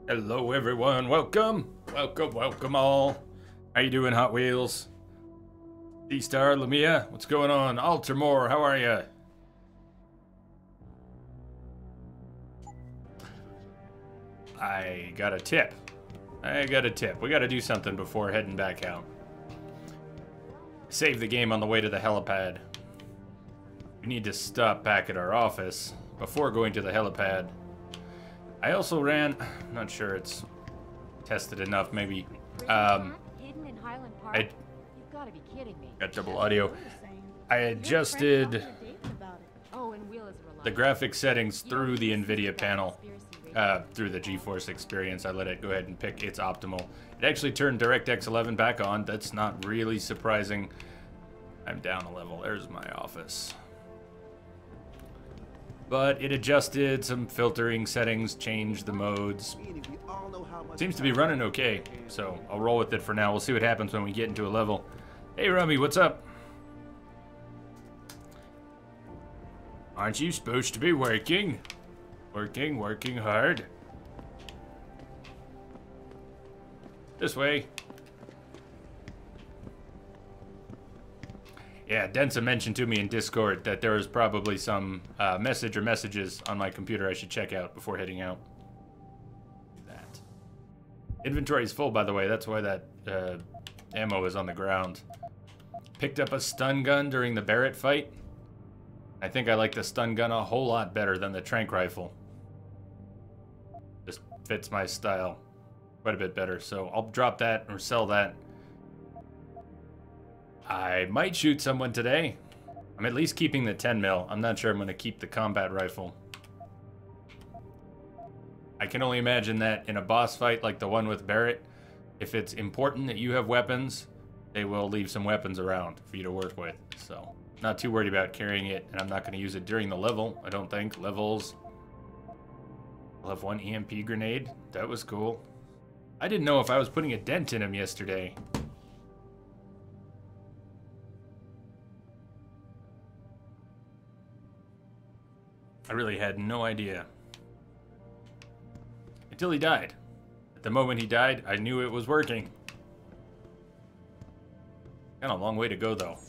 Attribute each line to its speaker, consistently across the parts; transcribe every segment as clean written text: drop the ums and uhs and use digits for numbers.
Speaker 1: Hello everyone, welcome all. How you doing, Hot Wheels? D-Star, Lamia, what's going on? Altermore, how are ya? I got a tip. We gotta do something before heading back out. Save the game on the way to the helipad. We need to stop back at our office before going to the helipad. I also ran, I'm not sure it's tested enough, maybe. I got double audio. I adjusted the graphic settings through the NVIDIA panel, through the GeForce experience. I let it go ahead and pick its optimal. It actually turned DirectX 11 back on. That's not really surprising. I'm down a level. There's my office. But it adjusted some filtering settings, changed the modes. Seems to be running okay, so I'll roll with it for now. We'll see what happens when we get into a level. Hey, Rummy, what's up? Aren't you supposed to be working? Working hard. This way. Yeah, Densa mentioned to me in Discord that there was probably some message or messages on my computer I should check out before heading out. That. Inventory is full, by the way. That's why that ammo is on the ground. Picked up a stun gun during the Barrett fight. I think I like the stun gun a whole lot better than the tranq rifle. Just fits my style quite a bit better. So I'll drop that or sell that. I might shoot someone today. I'm at least keeping the 10 mil. I'm not sure I'm going to keep the combat rifle. I can only imagine that in a boss fight like the one with Barrett, if it's important that you have weapons, they will leave some weapons around for you to work with. So, not too worried about carrying it, and I'm not going to use it during the level, I don't think. Levels. I'll have one EMP grenade. That was cool. I didn't know if I was putting a dent in him yesterday. I really had no idea. Until he died. At the moment he died, I knew it was working. Kind of a long way to go, though.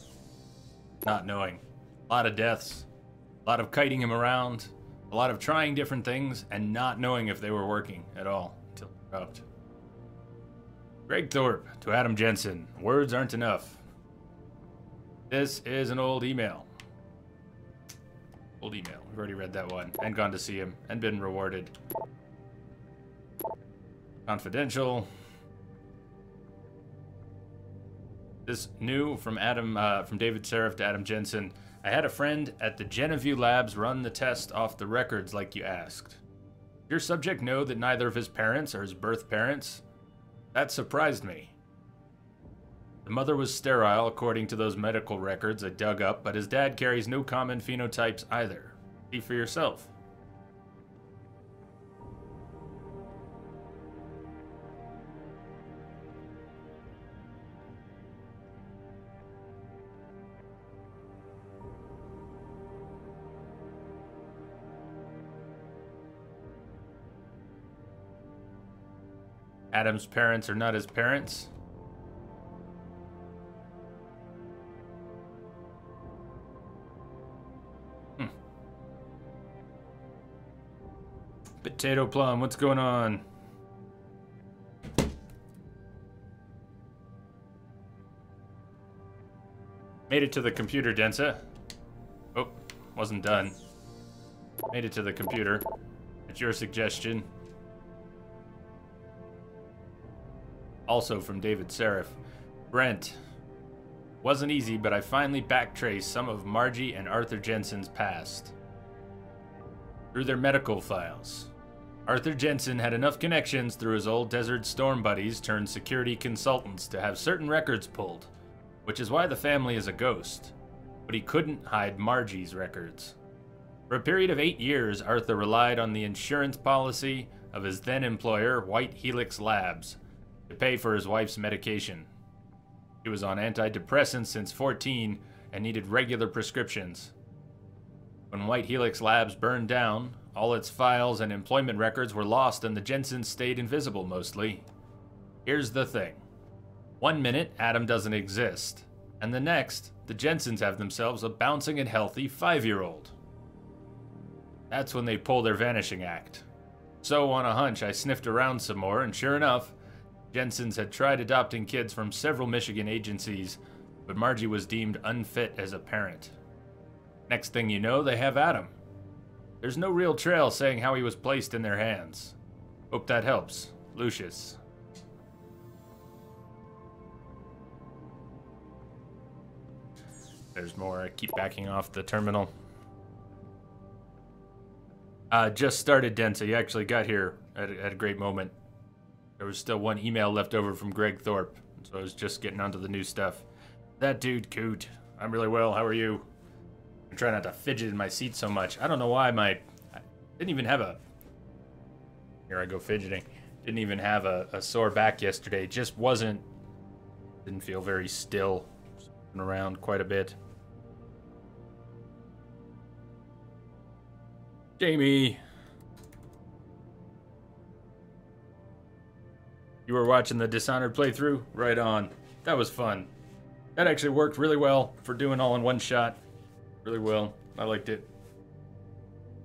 Speaker 1: Not knowing. A lot of deaths. A lot of kiting him around. A lot of trying different things and not knowing if they were working at all. Until he dropped. Greg Thorpe to Adam Jensen. Words aren't enough. This is an old email. Old email. We've already read that one and gone to see him and been rewarded. Confidential. This new from Adam, from David Seraph to Adam Jensen. I had a friend at the Geneview Labs run the test off the records like you asked. Did your subject know that neither of his parents are his birth parents? That surprised me. The mother was sterile, according to those medical records I dug up, but his dad carries no common phenotypes either. See for yourself. Adam's parents are not his parents. Potato Plum, what's going on? Made it to the computer, Densa. Oh, wasn't done. Made it to the computer. It's your suggestion. Also from David Seraph. Brent. Wasn't easy, but I finally backtraced some of Margie and Arthur Jensen's past. Through their medical files. Arthur Jensen had enough connections through his old Desert Storm buddies turned security consultants to have certain records pulled, which is why the family is a ghost. But he couldn't hide Margie's records. For a period of 8 years, Arthur relied on the insurance policy of his then employer, White Helix Labs, to pay for his wife's medication. He was on antidepressants since 14 and needed regular prescriptions. When White Helix Labs burned down, all its files and employment records were lost and the Jensens stayed invisible mostly. Here's the thing. 1 minute, Adam doesn't exist. And the next, the Jensens have themselves a bouncing and healthy 5-year-old. That's when they pull their vanishing act. So, on a hunch, I sniffed around some more, and sure enough, Jensens had tried adopting kids from several Michigan agencies, but Margie was deemed unfit as a parent. Next thing you know, they have Adam. There's no real trail saying how he was placed in their hands. Hope that helps. Lucius. There's more. I keep backing off the terminal. Just started, Densa. You actually got here at a great moment. There was still one email left over from Greg Thorpe, so I was just getting onto the new stuff. That dude, Coot. I'm really well. How are you? I'm trying not to fidget in my seat so much. I don't know why I didn't even have a... Here I go fidgeting. Didn't even have a sore back yesterday. Just didn't feel very still. Been around quite a bit. Jamie. You were watching the Dishonored playthrough? Right on. That was fun. That actually worked really well for doing all in one shot. Really well. I liked it.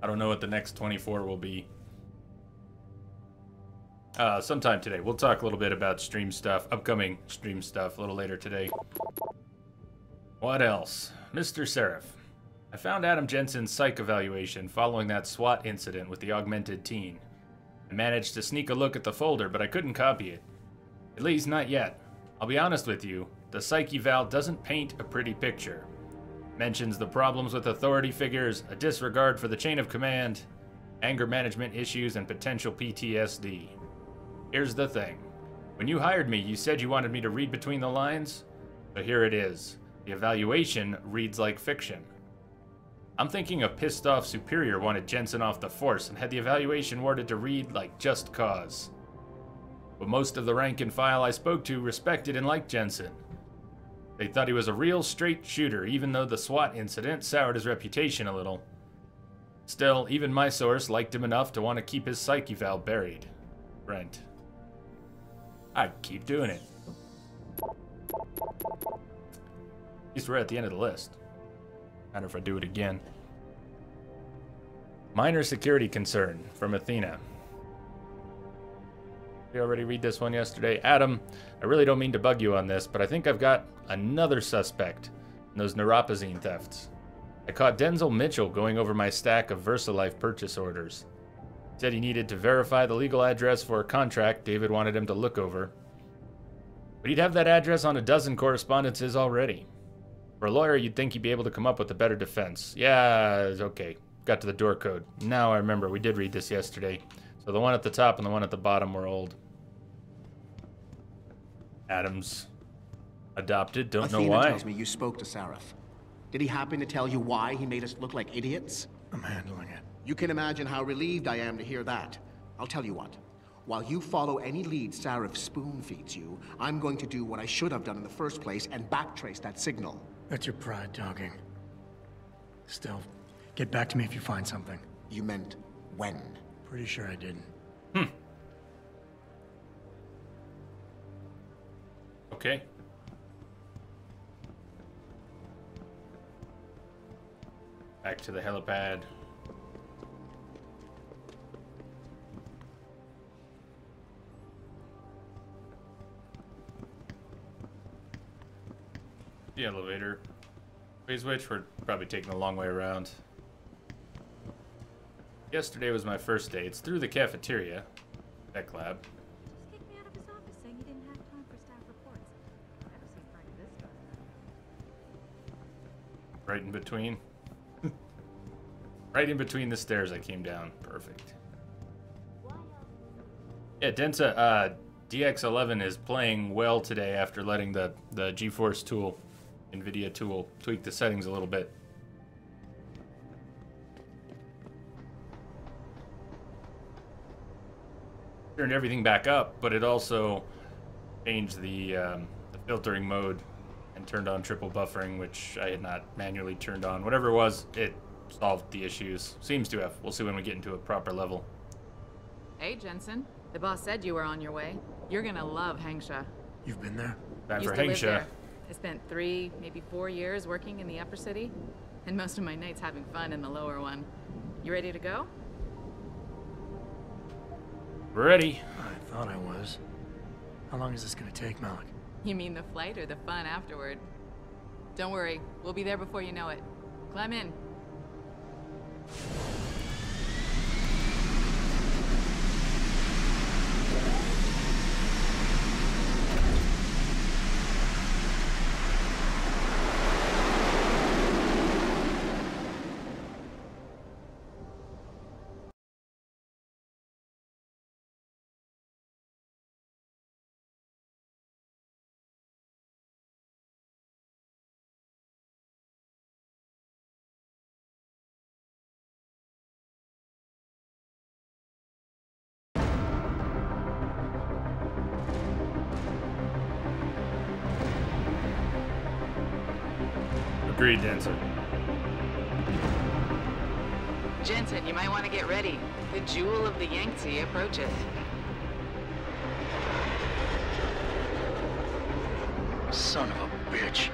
Speaker 1: I don't know what the next 24 will be. Sometime today. We'll talk a little bit about stream stuff, upcoming stream stuff a little later today. What else? Mr. Seraph. I found Adam Jensen's psych evaluation following that SWAT incident with the augmented teen. I managed to sneak a look at the folder, but I couldn't copy it. At least not yet. I'll be honest with you, the psych eval doesn't paint a pretty picture. Mentions the problems with authority figures, a disregard for the chain of command, anger management issues, and potential PTSD. Here's the thing. When you hired me, you said you wanted me to read between the lines, so here it is. The evaluation reads like fiction. I'm thinking a pissed off superior wanted Jensen off the force and had the evaluation worded to read like just cause. But most of the rank and file I spoke to respected and liked Jensen. They thought he was a real straight shooter, even though the SWAT incident soured his reputation a little. Still, even my source liked him enough to want to keep his psych eval buried. Brent. I'd keep doing it. At least we're at the end of the list. Matter if I do it again. Minor security concern from Athena. We already read this one yesterday. Adam, I really don't mean to bug you on this, but I think I've got another suspect in those neuropazine thefts. I caught Denzel Mitchell going over my stack of VersaLife purchase orders. He said he needed to verify the legal address for a contract David wanted him to look over. But he'd have that address on a dozen correspondences already. For a lawyer, you'd think he'd be able to come up with a better defense. Yeah, okay. Got to the door code. Now I remember, we did read this yesterday. So the one at the top and the one at the bottom were old. Adams. Adopted, don't know why.
Speaker 2: Athena tells me you spoke to Seraph. Did he happen to tell you why he made us look like idiots?
Speaker 3: I'm handling it.
Speaker 2: You can imagine how relieved I am to hear that. I'll tell you what. While you follow any lead Seraph spoon-feeds you, I'm going to do what I should have done in the first place and backtrace that signal.
Speaker 3: That's your pride talking. Still, get back to me if you find something.
Speaker 2: You meant when?
Speaker 3: Pretty sure I didn't.
Speaker 1: Okay. Back to the helipad. The elevator. Phase which we're probably taking a long way around. Yesterday was my first day. It's through the cafeteria. Tech lab.
Speaker 4: Just kicked me out of his office saying he didn't have time for staff reports. Never seen Frank this guy.
Speaker 1: Right in between. Right in between the stairs I came down. Perfect. Yeah, Densa, DX11 is playing well today after letting the GeForce tool, NVIDIA tool, tweak the settings a little bit. Turned everything back up, but it also changed the filtering mode and turned on triple buffering, which I had not manually turned on. Whatever it was, it solved the issues. Seems to have. We'll see when we get into a proper level.
Speaker 5: Hey, Jensen. The boss said you were on your way. You're gonna love Hengsha.
Speaker 3: You've been there?
Speaker 1: Time
Speaker 5: Used
Speaker 1: for
Speaker 5: to live
Speaker 1: Hengsha.
Speaker 5: there. I spent 3, maybe 4 years working in the upper city, and most of my nights having fun in the lower one. You ready to go?
Speaker 1: Ready.
Speaker 3: I thought I was. How long is this gonna take, Malik?
Speaker 5: You mean the flight or the fun afterward? Don't worry, we'll be there before you know it. Climb in.
Speaker 1: Agreed, Dancer.
Speaker 5: Jensen, you might want to get ready. The jewel of the Yangtze approaches.
Speaker 3: Son of a bitch.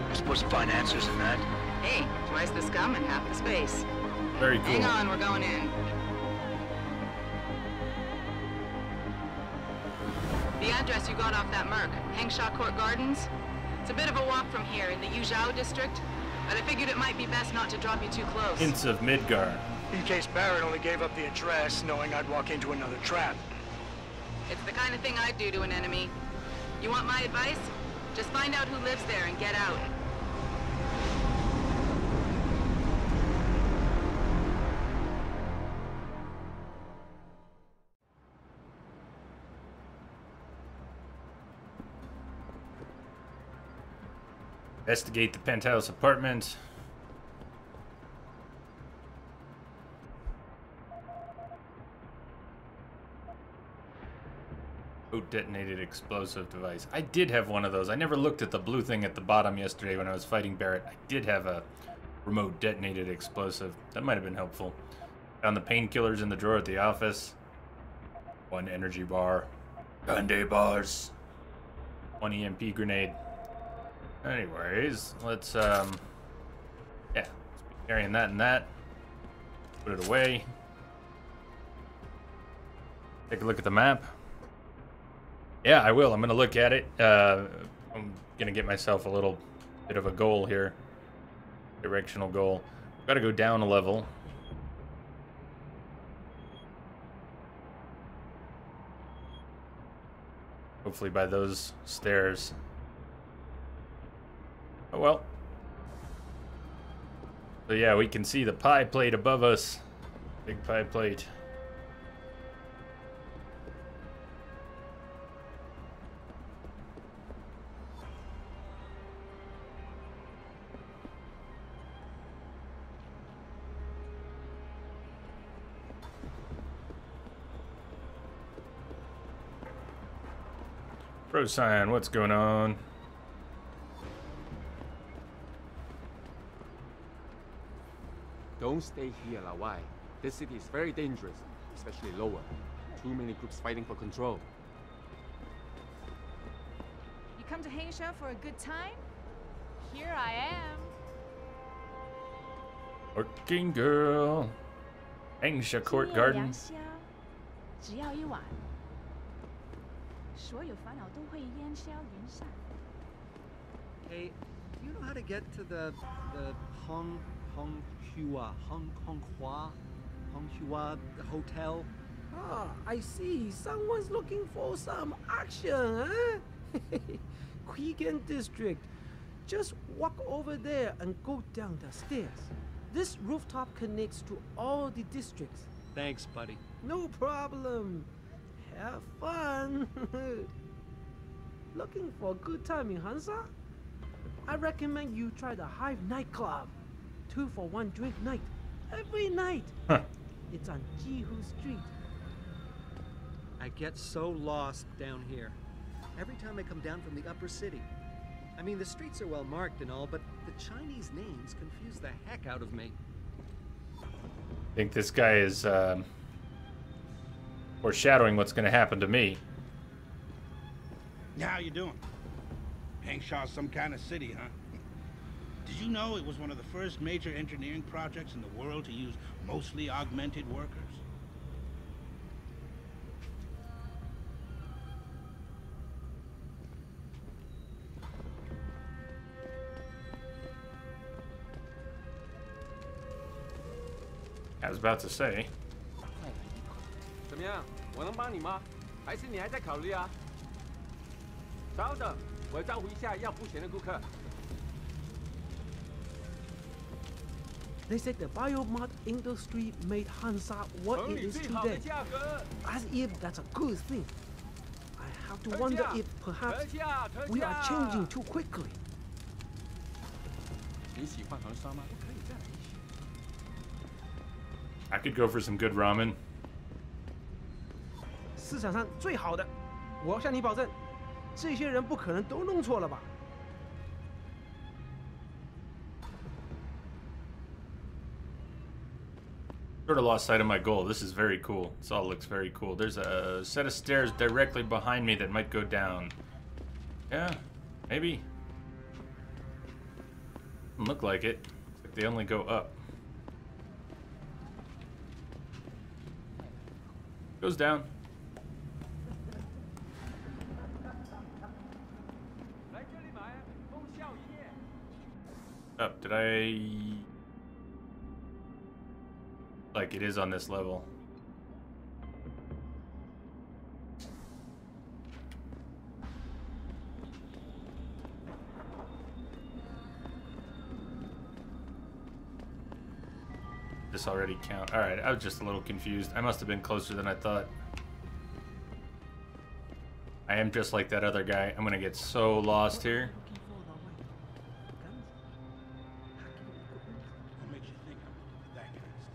Speaker 3: We're supposed to find answers in that.
Speaker 5: Hey, twice the scum and half the space.
Speaker 1: Very cool.
Speaker 5: Hang on, we're going in. The address you got off that Merc, Hengsha Court Gardens. It's a bit of a walk from here in the Yuzhou district, but I figured it might be best not to drop you too close.
Speaker 1: Hints of Midgar.
Speaker 3: In case Barrett only gave up the address, knowing I'd walk into another trap.
Speaker 5: It's the kind of thing I'd do to an enemy. You want my advice? Just find out who lives there and get out.
Speaker 1: Investigate the penthouse apartment. Remote detonated explosive device. I did have one of those. I never looked at the blue thing at the bottom yesterday when I was fighting Barrett. I did have a remote detonated explosive. That might have been helpful. Found the painkillers in the drawer at the office. 1 energy bar. Candy bars. 1 EMP grenade. Anyways, let's yeah, let's be carrying that and that. Put it away. Take a look at the map. Yeah, I will. I'm gonna look at it. I'm gonna get myself a little bit of a goal here. Directional goal. Gotta go down a level. Hopefully by those stairs. Oh well. So yeah, we can see the pie plate above us. Big pie plate. Procyon, what's going on?
Speaker 6: Don't stay here, Lawai. This city is very dangerous, especially lower. Too many groups fighting for control.
Speaker 4: You come to Hengsha for a good time? Here I am.
Speaker 1: Working girl. Hengsha Court Gardens.
Speaker 4: 只要一晚，所有烦恼都会烟消云散。
Speaker 7: Hey, do you know how to get to the Honghua hotel?
Speaker 8: Ah, I see. Someone's looking for some action, huh? Quigan District. Just walk over there and go down the stairs. This rooftop connects to all the districts.
Speaker 7: Thanks, buddy.
Speaker 8: No problem. Have fun. Looking for a good time in Hansa? I recommend you try the Hive nightclub. 2 for 1 drink night. Every night.
Speaker 1: Huh.
Speaker 8: It's on Jihu Street.
Speaker 7: I get so lost down here. Every time I come down from the upper city. I mean, the streets are well marked and all, but the Chinese names confuse the heck out of me.
Speaker 1: I think this guy is foreshadowing what's going to happen to me.
Speaker 9: How you doing? Hangshaw's some kind of city, huh? Did you know it was one of the first major engineering projects in the world to use mostly augmented workers?
Speaker 1: I was about to say.
Speaker 6: 怎么样？我能帮你吗？还是你还在考虑啊？稍等，我要招呼一下要付钱的顾客。
Speaker 8: They said the biomart industry made Hansa what it is today. As if that's a good thing. I have to wonder if perhaps we are changing too quickly.
Speaker 6: 你喜欢航沙吗？
Speaker 1: I could go for some good ramen.
Speaker 8: 市场上最好的，我向你保证，这些人不可能都弄错了吧？
Speaker 1: Sort of lost sight of my goal. This is very cool. This all looks very cool. There's a set of stairs directly behind me that might go down. Yeah, maybe. Doesn't look like it. Looks like they only go up. Goes down. Up. Did I... Like it is on this level. This already count. All right, I was just a little confused. I must have been closer than I thought. I am just like that other guy. I'm gonna get so lost here.
Speaker 9: What makes you think I'm into that kind of stuff?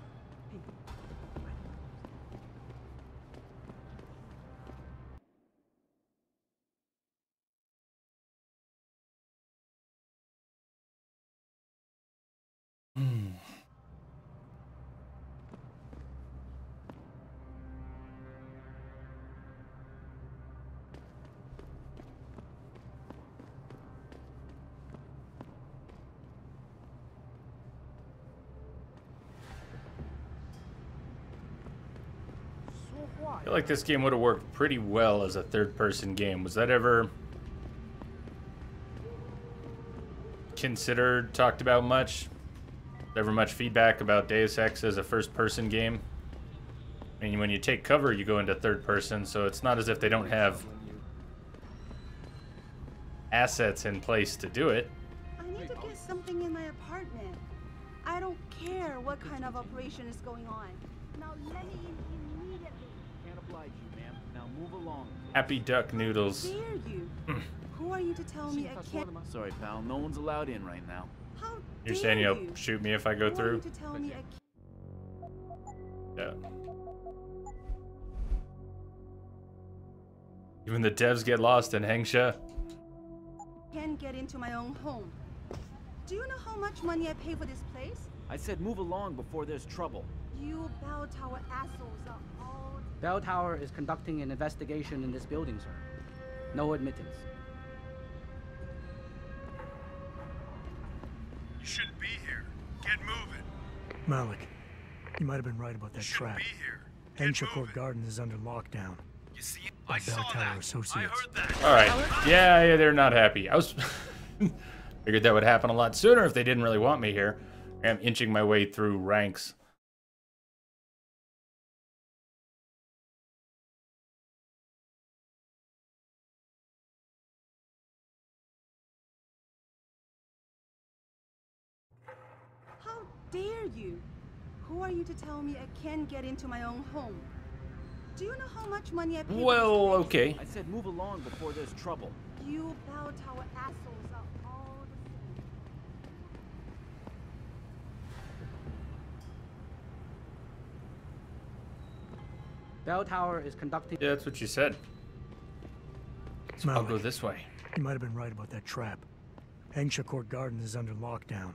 Speaker 1: I feel like this game would have worked pretty well as a third-person game. Was that ever considered, talked about much? Ever much feedback about Deus Ex as a first-person game? I mean, when you take cover, you go into third-person, so it's not as if they don't have assets in place to do it.
Speaker 10: I need to get something in my apartment. I don't care what kind of operation is going on. Now let me in immediately.
Speaker 11: Can't oblige you, ma'am. Now move along.
Speaker 1: Happy Duck Noodles.
Speaker 10: How dare you? Who are you to tell me I can't?
Speaker 11: Sorry, pal. No one's allowed in right now.
Speaker 10: How
Speaker 1: You're
Speaker 10: dare
Speaker 1: saying you'll
Speaker 10: you?
Speaker 1: shoot me if I go
Speaker 10: Who are
Speaker 1: through?
Speaker 10: you to tell me I
Speaker 1: Yeah. Even the devs get lost in Hengsha.
Speaker 10: can't get into my own home? Do you know how much money I pay for this place?
Speaker 11: I said move along before there's trouble.
Speaker 10: You bell tower assholes are all.
Speaker 12: Bell Tower is conducting an investigation in this building, sir. No admittance.
Speaker 13: You shouldn't be here. Get moving.
Speaker 3: Malik, you might have been right about that
Speaker 13: You shouldn't
Speaker 3: trap.
Speaker 13: be here.
Speaker 3: Henshaw Court Garden is under lockdown.
Speaker 13: You see,
Speaker 3: By
Speaker 13: I
Speaker 3: Bell
Speaker 13: saw
Speaker 3: Tower
Speaker 13: that.
Speaker 3: Associates.
Speaker 13: I heard that.
Speaker 1: All right. Yeah, they're not happy. I was figured that would happen a lot sooner if they didn't really want me here. I'm inching my way through ranks.
Speaker 10: How dare you? Who are you to tell me I can't get into my own home? Do you know how much money I pay
Speaker 1: Well,
Speaker 10: for this place?
Speaker 1: okay.
Speaker 11: I said move along before there's trouble.
Speaker 10: You bell tower assholes are all the same.
Speaker 12: Bell Tower is conducting...
Speaker 1: Yeah, that's what you said. So I'll
Speaker 3: Malik,
Speaker 1: go this way.
Speaker 3: you might have been right about that trap. Hengsha Court Garden is under lockdown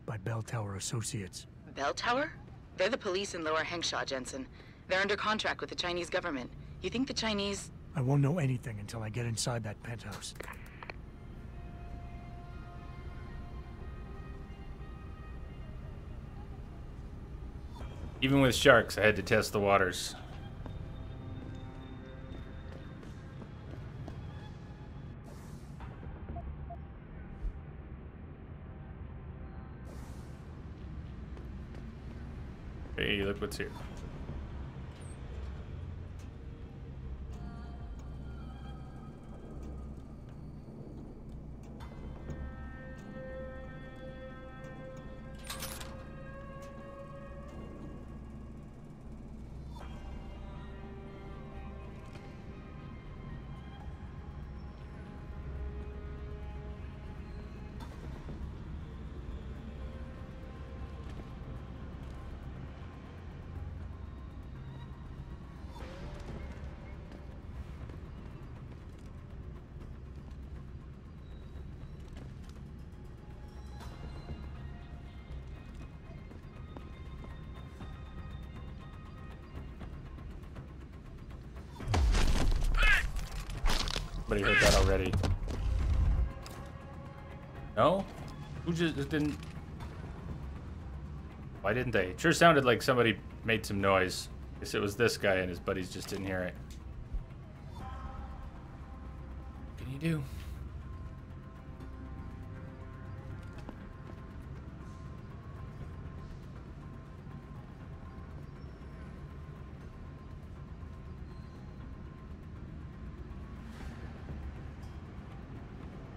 Speaker 3: by Bell Tower Associates.
Speaker 5: Bell Tower? They're the police in Lower Hengsha, Jensen. They're under contract with the Chinese government. You think the Chinese...
Speaker 3: I won't know anything until I get inside that penthouse.
Speaker 1: Even with sharks, I had to test the waters. Hey, look what's here. Somebody heard that already. No? Who just didn't... Why didn't they? It sure sounded like somebody made some noise. Guess it was this guy and his buddies just didn't hear it. What can you do?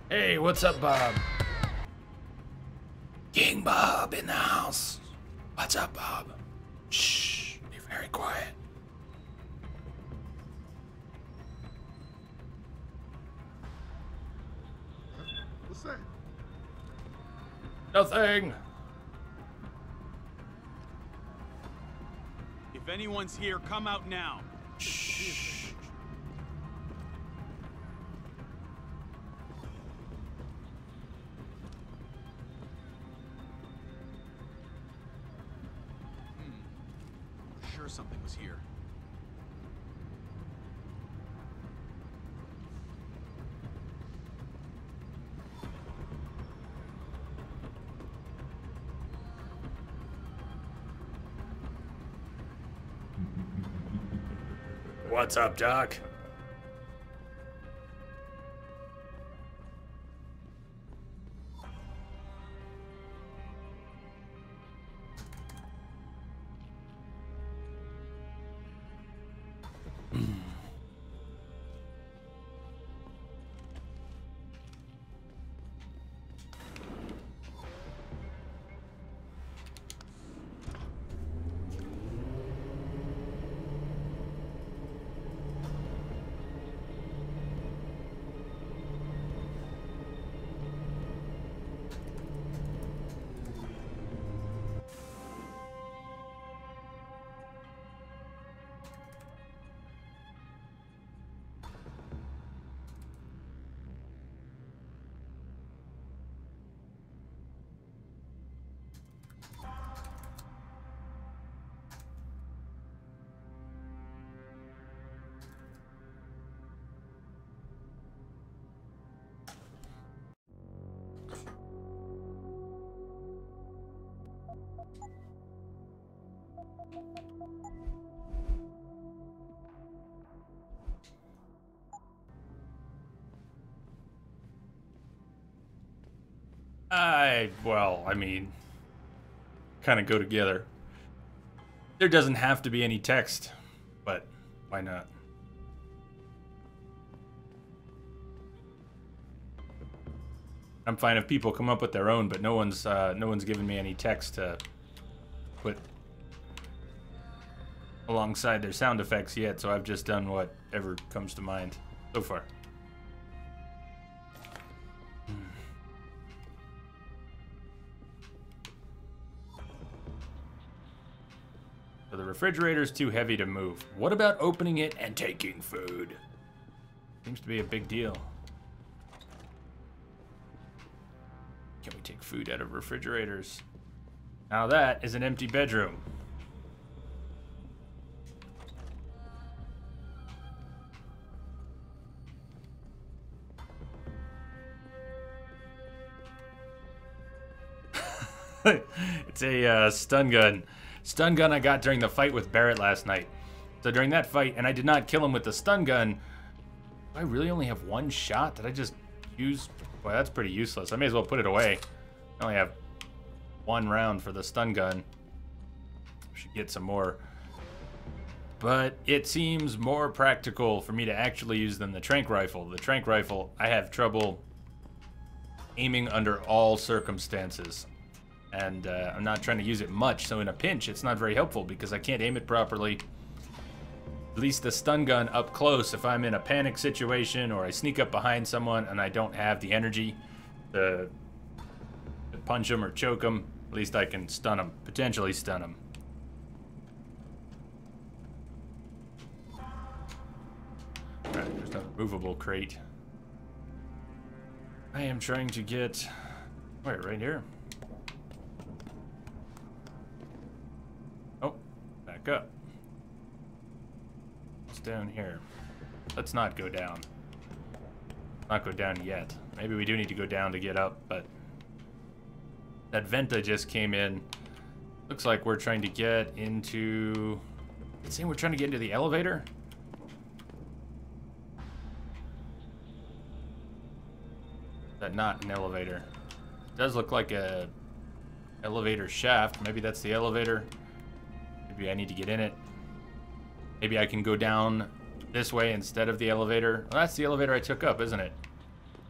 Speaker 1: Hey, what's up, Bob? King Bob in the house. What's up, Bob? Shh, be very quiet.
Speaker 13: What's that?
Speaker 1: Nothing.
Speaker 14: If anyone's here, come out now.
Speaker 1: Shh.
Speaker 14: Sure something was here.
Speaker 1: What's up, Doc? Well, I mean, kind of go together. There doesn't have to be any text, but why not? I'm fine if people come up with their own, but no one's given me any text to put alongside their sound effects yet, so I've just done whatever comes to mind so far. So the refrigerator's too heavy to move. What about opening it and taking food? Seems to be a big deal. food out of refrigerators. Now that is an empty bedroom. It's a stun gun. Stun gun I got during the fight with Barrett last night. So during that fight, and I did not kill him with the stun gun. Do I really only have one shot? Did I just use... Boy, that's pretty useless. I may as well put it away. I only have one round for the stun gun. Should get some more. But it seems more practical for me to actually use than the tranq rifle. The tranq rifle, I have trouble aiming under all circumstances. And I'm not trying to use it much, so in a pinch, it's not very helpful because I can't aim it properly. At least the stun gun up close, if I'm in a panic situation or I sneak up behind someone and I don't have the energy to punch them or choke them, at least I can stun them, potentially stun them. Alright, there's a movable crate. I am trying to get... Wait, right here. Oh, back up. What's down here? Let's not go down. Not go down yet. Maybe we do need to go down to get up, but... That Venta just came in. Looks like we're trying to get into... It's saying we're trying to get into the elevator? Is that not an elevator? It does look like a elevator shaft. Maybe that's the elevator. Maybe I need to get in it. Maybe I can go down this way instead of the elevator. Well, that's the elevator I took up, isn't it?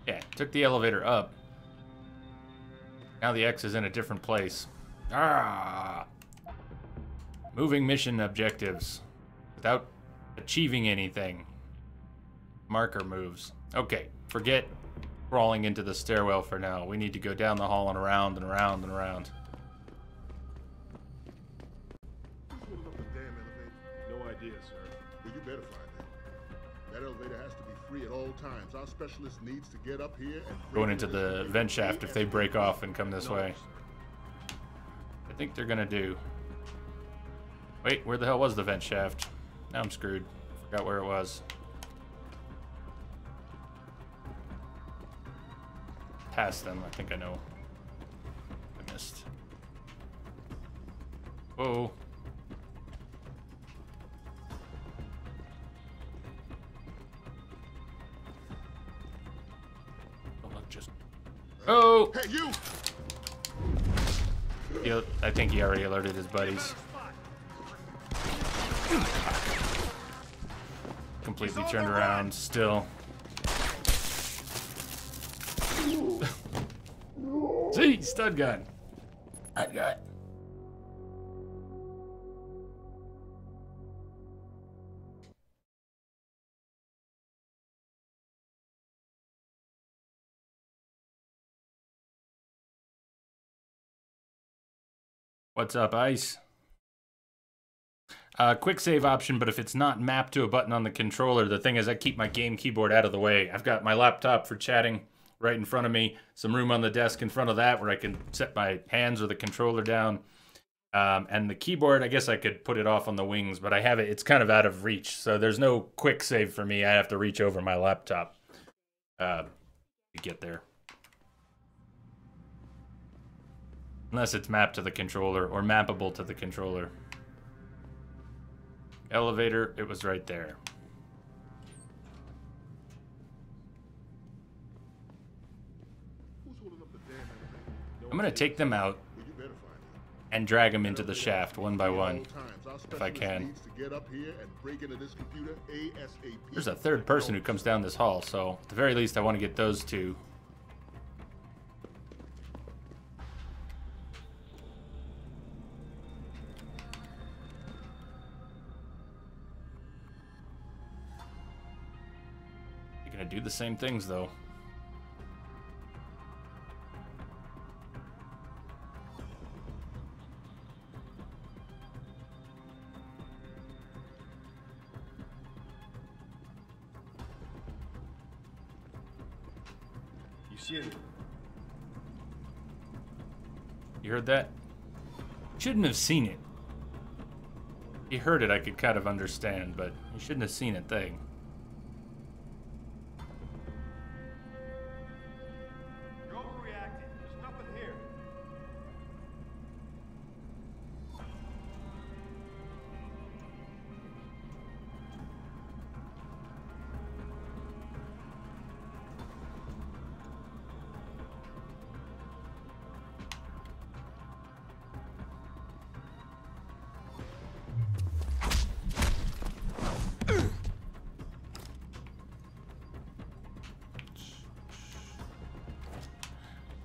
Speaker 1: Yeah, took the elevator up. Now the X is in a different place. Ah! Moving mission objectives without achieving anything. Marker moves. Okay, forget crawling into the stairwell for now. We need to go down the hall and around and around and around.
Speaker 13: No idea, sir. Well, you better find it. That elevator has to be free at all times. Our specialist needs to get up here and...
Speaker 1: Going into the vent shaft if they break off and come this way. I think they're gonna do. Wait, where the hell was the vent shaft? Now I'm screwed. Forgot where it was. Past them, I think I know. I missed. Whoa. Don't look just... Oh!
Speaker 13: Hey, you!
Speaker 1: I think he already alerted his buddies. Completely turned around, still. See, stud gun. I got. What's up, Ice? Quick save option, but if it's not mapped to a button on the controller, the thing is I keep my game keyboard out of the way. I've got my laptop for chatting right in front of me, some room on the desk in front of that where I can set my hands or the controller down. And the keyboard, I guess I could put it off on the wings, but I have it, it's kind of out of reach. So there's no quick save for me. I have to reach over my laptop to get there. Unless it's mapped to the controller or mappable to the controller. Elevator, it was right there. I'm gonna take them out and drag them into the shaft one by one, if I can. There's a third person who comes down this hall, so at the very least I want to get those two. They're gonna do the same things though. You heard that? Shouldn't have seen it. He heard it, I could kind of understand, but you shouldn't have seen a thing.
Speaker 15: You're overreacting. There's nothing here.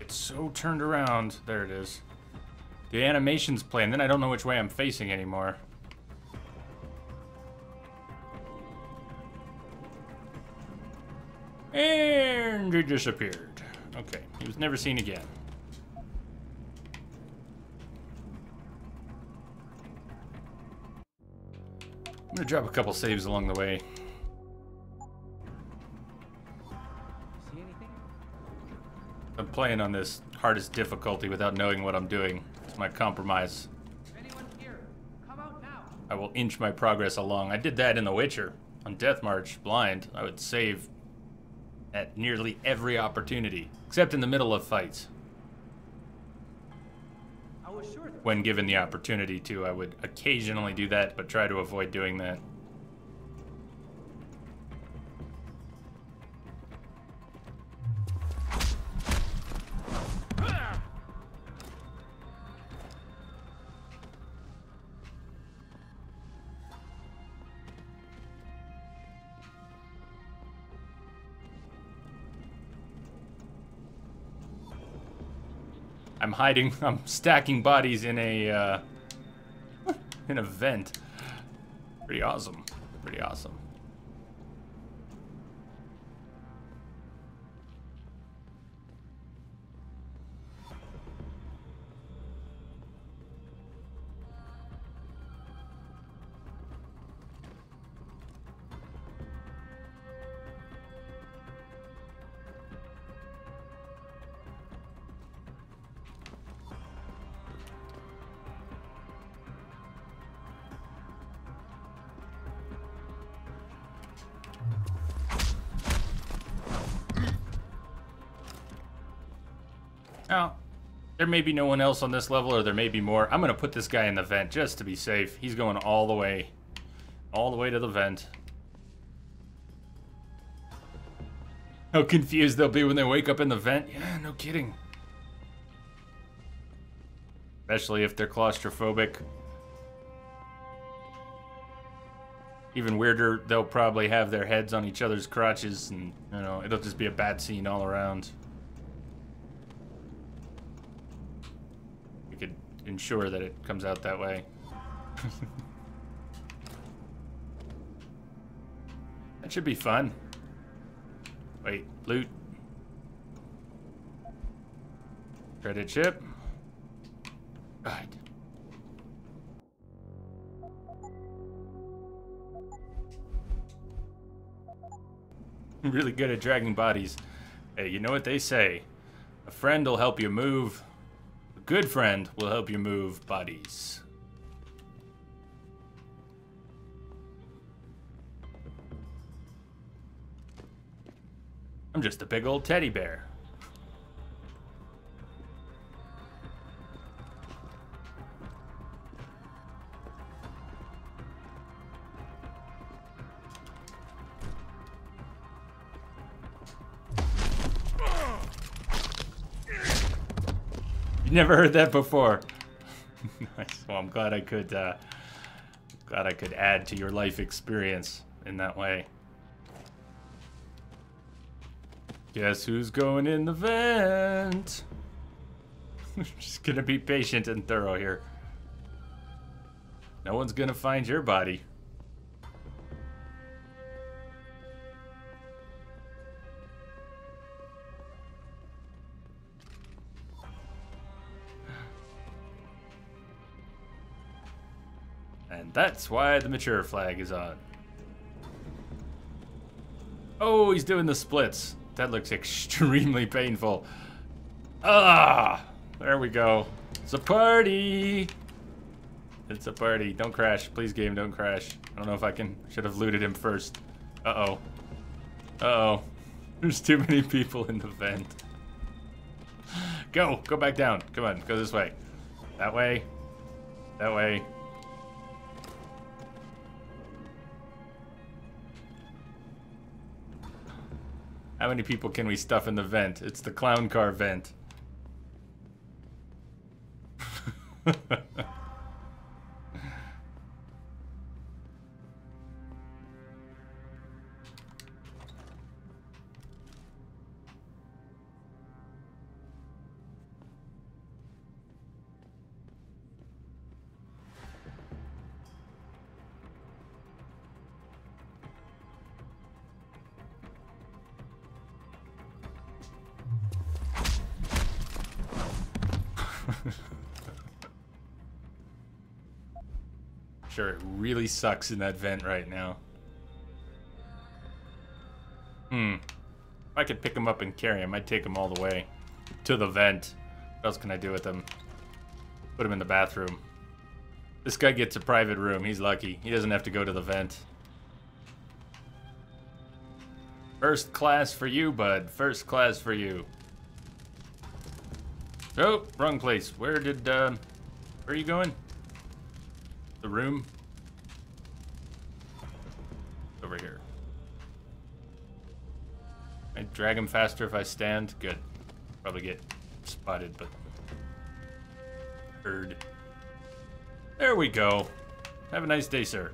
Speaker 1: So turned around. There it is. The animation's playing, then I don't know which way I'm facing anymore. And he disappeared. Okay, he was never seen again. I'm gonna drop a couple saves along the way. I'm playing on this hardest difficulty without knowing what I'm doing. It's my compromise.
Speaker 12: Anyone here? Come out now.
Speaker 1: I will inch my progress along. I did that in The Witcher. On Death March, blind, I would save at nearly every opportunity, except in the middle of fights.
Speaker 12: I was sure that
Speaker 1: When given the opportunity to, I would occasionally do that, but try to avoid doing that. I'm hiding, I'm stacking bodies in a vent. Pretty awesome. Pretty awesome. Now, there may be no one else on this level, or there may be more. I'm going to put this guy in the vent just to be safe. He's going all the way to the vent. How confused they'll be when they wake up in the vent. Yeah, no kidding. Especially if they're claustrophobic. Even weirder, they'll probably have their heads on each other's crotches, and, you know, it'll just be a bad scene all around. Could ensure that it comes out that way. That should be fun. Wait, loot. Credit chip. Right. I'm really good at dragging bodies. Hey, you know what they say? A friend will help you move. Good friend will help you move bodies. I'm just a big old teddy bear. You never heard that before. Nice. Well, I'm glad I could add to your life experience in that way. Guess who's going in the vent? Just gonna be patient and thorough here. No one's gonna find your body. And that's why the mature flag is on. Oh, he's doing the splits. That looks extremely painful. Ah, there we go. It's a party! It's a party. Don't crash. Please, game, don't crash. I don't know if I can... Should have looted him first. Uh-oh. Uh-oh. There's too many people in the vent. Go! Go back down. Come on, go this way. That way. That way. How many people can we stuff in the vent? It's the clown car vent. Sure, it really sucks in that vent right now. If I could pick him up and carry him, I'd take him all the way to the vent. What else can I do with him? Put him in the bathroom. This guy gets a private room. He's lucky. He doesn't have to go to the vent. First class for you, bud. First class for you. Oh, wrong place. Where are you going? The room? Over here. I drag him faster if I stand? Good. Probably get spotted, but... Heard. There we go. Have a nice day, sir.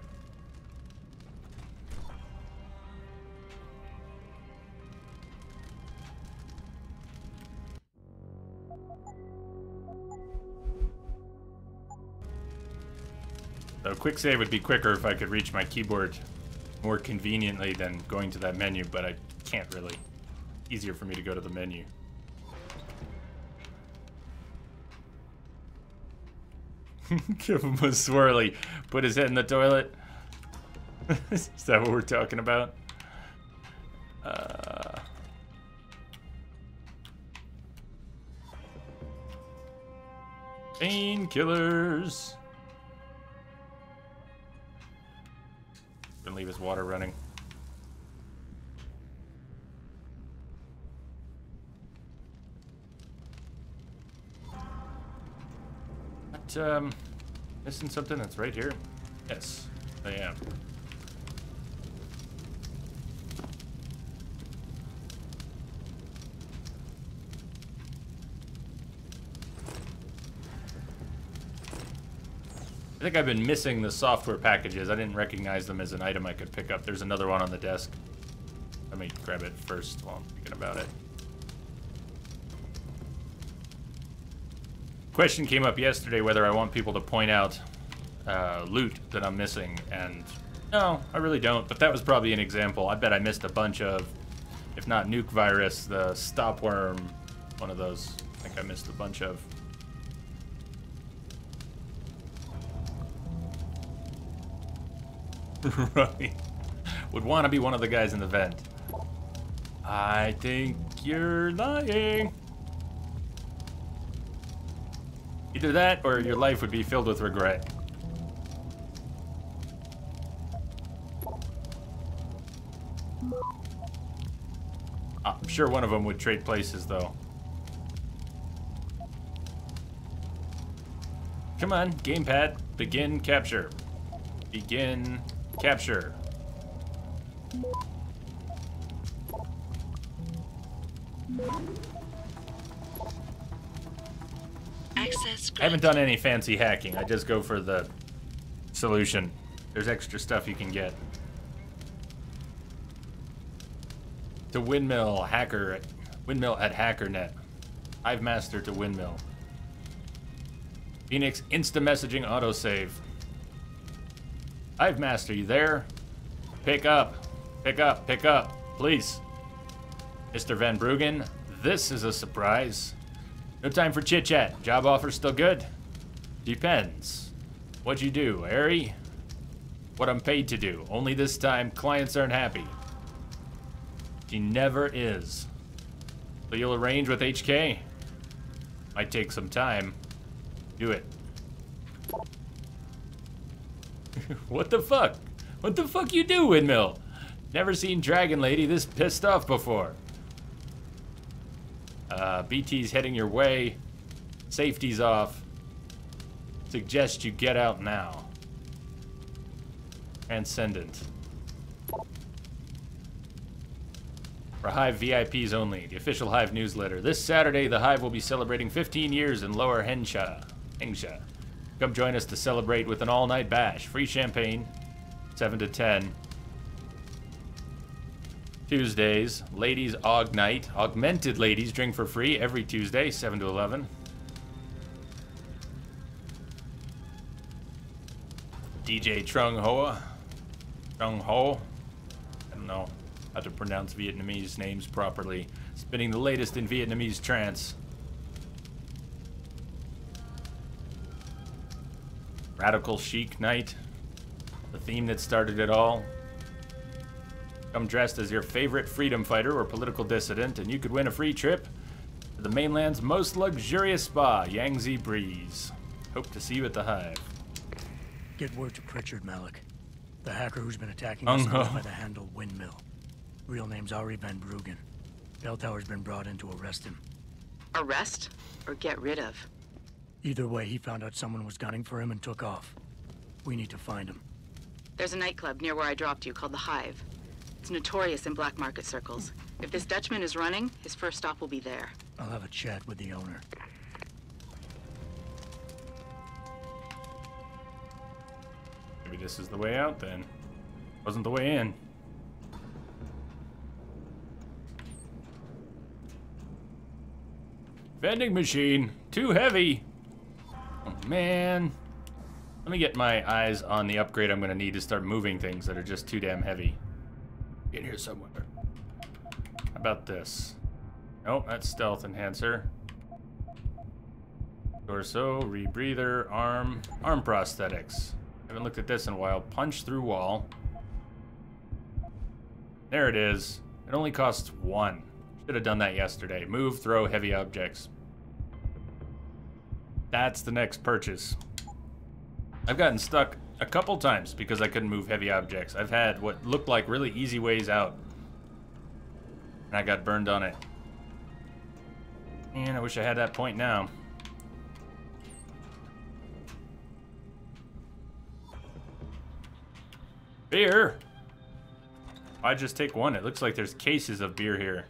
Speaker 1: So quick save would be quicker if I could reach my keyboard more conveniently than going to that menu, but I can't really. Easier for me to go to the menu. Give him a swirly. Put his head in the toilet. Is that what we're talking about? Painkillers. Gonna leave his water running. But, missing something that's right here? Yes, I am. I think I've been missing the software packages. I didn't recognize them as an item I could pick up. There's another one on the desk. Let me grab it first while I'm thinking about it. Question came up yesterday whether I want people to point out loot that I'm missing, and no, I really don't, but that was probably an example. I bet I missed a bunch of, if not Nuke Virus, the Stopworm, one of those. I think I missed a bunch of. Right. Would want to be one of the guys in the vent. I think you're lying. Either that or your life would be filled with regret. I'm sure one of them would trade places, though. Come on, gamepad. Begin capture. Begin capture.
Speaker 16: Access
Speaker 1: I haven't done any fancy hacking. I just go for the solution. There's extra stuff you can get. To windmill hacker, windmill at HackerNet. Hive master to windmill. Phoenix insta messaging autosave. Hive master, you there? Pick up, pick up, pick up, please. Mr. Van Bruggen, this is a surprise. No time for chit chat. Job offer still good? Depends. What'd you do, Harry? What I'm paid to do. Only this time, clients aren't happy. She never is. So you'll arrange with HK? Might take some time. Do it. What the fuck? What the fuck you do, Windmill? Never seen Dragon Lady this pissed off before. BT's heading your way. Safety's off. Suggest you get out now. Transcendent. For Hive VIPs only, the official Hive newsletter. This Saturday, the Hive will be celebrating 15 years in Lower Hengsha. Come join us to celebrate with an all-night bash. Free champagne, 7 to 10. Tuesdays, Ladies Aug Night. Augmented ladies drink for free every Tuesday, 7 to 11. DJ Trung Hoa. Trung Ho. I don't know how to pronounce Vietnamese names properly. Spinning the latest in Vietnamese trance. Radical Chic Night. The theme that started it all. Come dressed as your favorite freedom fighter or political dissident, and you could win a free trip to the mainland's most luxurious spa, Yangtze Breeze. Hope to see you at the Hive.
Speaker 3: Get word to Pritchard, Malik. The hacker who's been attacking us goes by the handle Windmill. Real name's Ari Van Bruggen. Bell Tower's been brought in to arrest him.
Speaker 5: Arrest or get rid of?
Speaker 3: Either way, he found out someone was gunning for him and took off. We need to find him.
Speaker 5: There's a nightclub near where I dropped you called the Hive. It's notorious in black market circles. If this Dutchman is running, his first stop will be there.
Speaker 3: I'll have a chat with the owner.
Speaker 1: Maybe this is the way out then. Wasn't the way in. Vending machine. Too heavy. Oh, man. Let me get my eyes on the upgrade I'm going to need to start moving things that are just too damn heavy. Get here somewhere. How about this? Nope, that's stealth enhancer. Torso, rebreather, arm prosthetics. Haven't looked at this in a while. Punch through wall. There it is. It only costs 1. Should have done that yesterday. Move, throw heavy objects. That's the next purchase. I've gotten stuck a couple times because I couldn't move heavy objects. I've had what looked like really easy ways out. And I got burned on it. Man, I wish I had that point now. Beer? Why'd just take one? It looks like there's cases of beer here.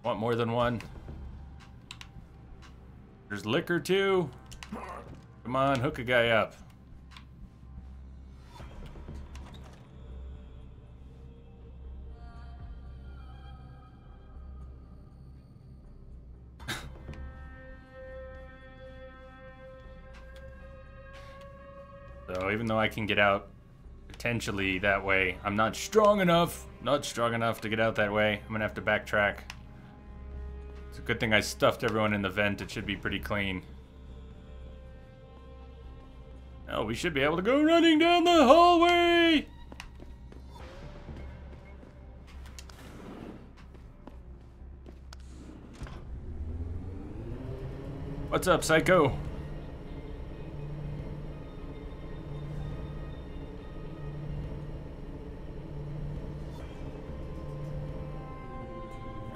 Speaker 1: Want more than one? There's liquor too. Come on, hook a guy up. So even though I can get out potentially that way, I'm not strong enough. Not strong enough to get out that way. I'm gonna have to backtrack. It's a good thing I stuffed everyone in the vent. It should be pretty clean. Oh, we should be able to go running down the hallway! What's up, Psycho?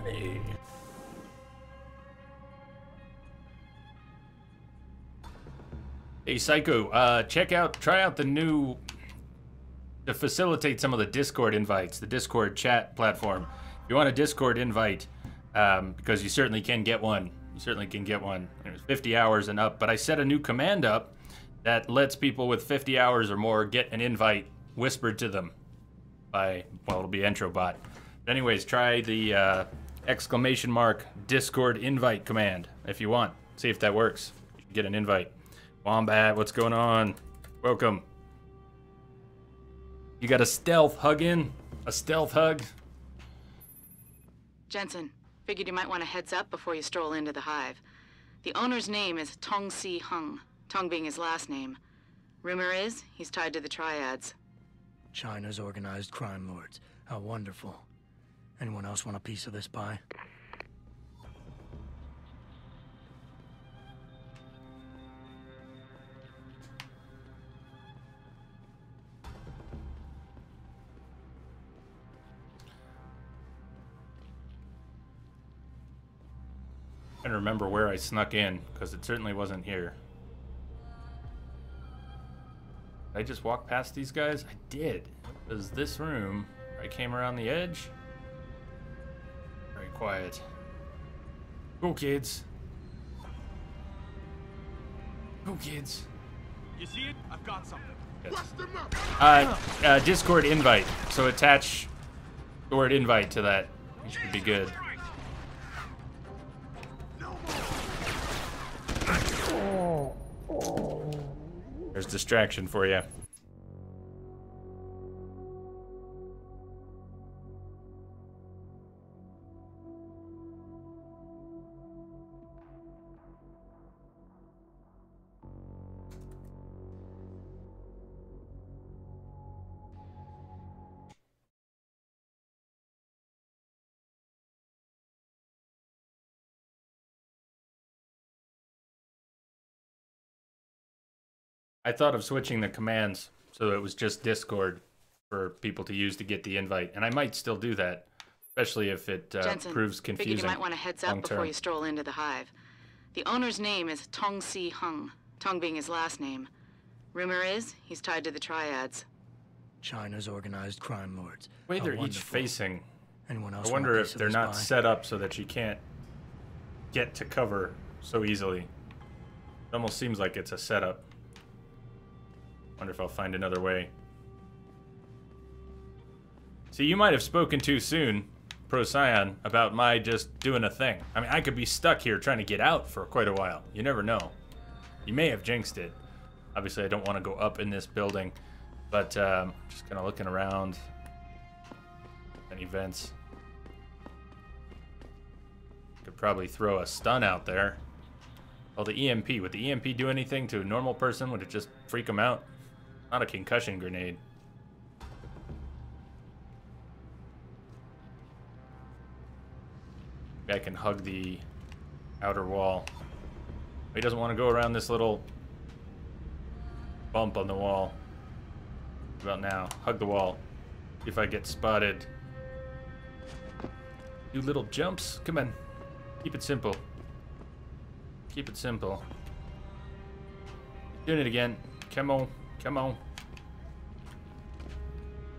Speaker 1: Hey. Hey, Psycho, try out the new, to facilitate some of the Discord invites, the Discord chat platform. If you want a Discord invite, because you certainly can get one. You certainly can get one. It was 50 hours and up, but I set a new command up that lets people with 50 hours or more get an invite whispered to them by, well, it'll be Entrobot. But anyways, try the ! Discord invite command if you want. See if that works. You can get an invite. Wombat, what's going on? Welcome. You got a stealth hug in? A stealth hug?
Speaker 5: Jensen, figured you might want a heads up before you stroll into the Hive. The owner's name is Tong Si Hung, Tong being his last name. Rumor is he's tied to the Triads.
Speaker 3: China's organized crime lords. How wonderful. Anyone else want a piece of this pie?
Speaker 1: I don't remember where I snuck in, because it certainly wasn't here. Did I just walk past these guys? I did. It was this room. I came around the edge. Very quiet. Go, kids. Go, kids.
Speaker 15: You see it? I've got something.
Speaker 1: Discord invite. So attach the word invite to that. It should be good. There's distraction for you. I thought of switching the commands so it was just Discord for people to use to get the invite, and I might still do that, especially if it proves confusing.
Speaker 5: Figured you might want a heads up before you stroll into the hive. The owner's name is Tong-Si Hung, Tong being his last name. Rumor is he's tied to the triads.
Speaker 3: China's organized crime lords.
Speaker 1: The way they're each facing.
Speaker 3: Anyone else
Speaker 1: I wonder if they're not set up so that you can't get to cover so easily. It almost seems like it's a setup. Wonder if I'll find another way. See, you might have spoken too soon, Procyon, about my just doing a thing. I mean, I could be stuck here trying to get out for quite a while. You never know. You may have jinxed it. Obviously, I don't want to go up in this building, but just kind of looking around. Any vents? Could probably throw a stun out there. Oh, the EMP. Would the EMP do anything to a normal person? Would it just freak them out? Not a concussion grenade. Maybe I can hug the outer wall. He doesn't want to go around this little bump on the wall. What about now? Hug the wall. See if I get spotted. Do little jumps. Come on. Keep it simple. Keep it simple. Doing it again. Come on. Come on.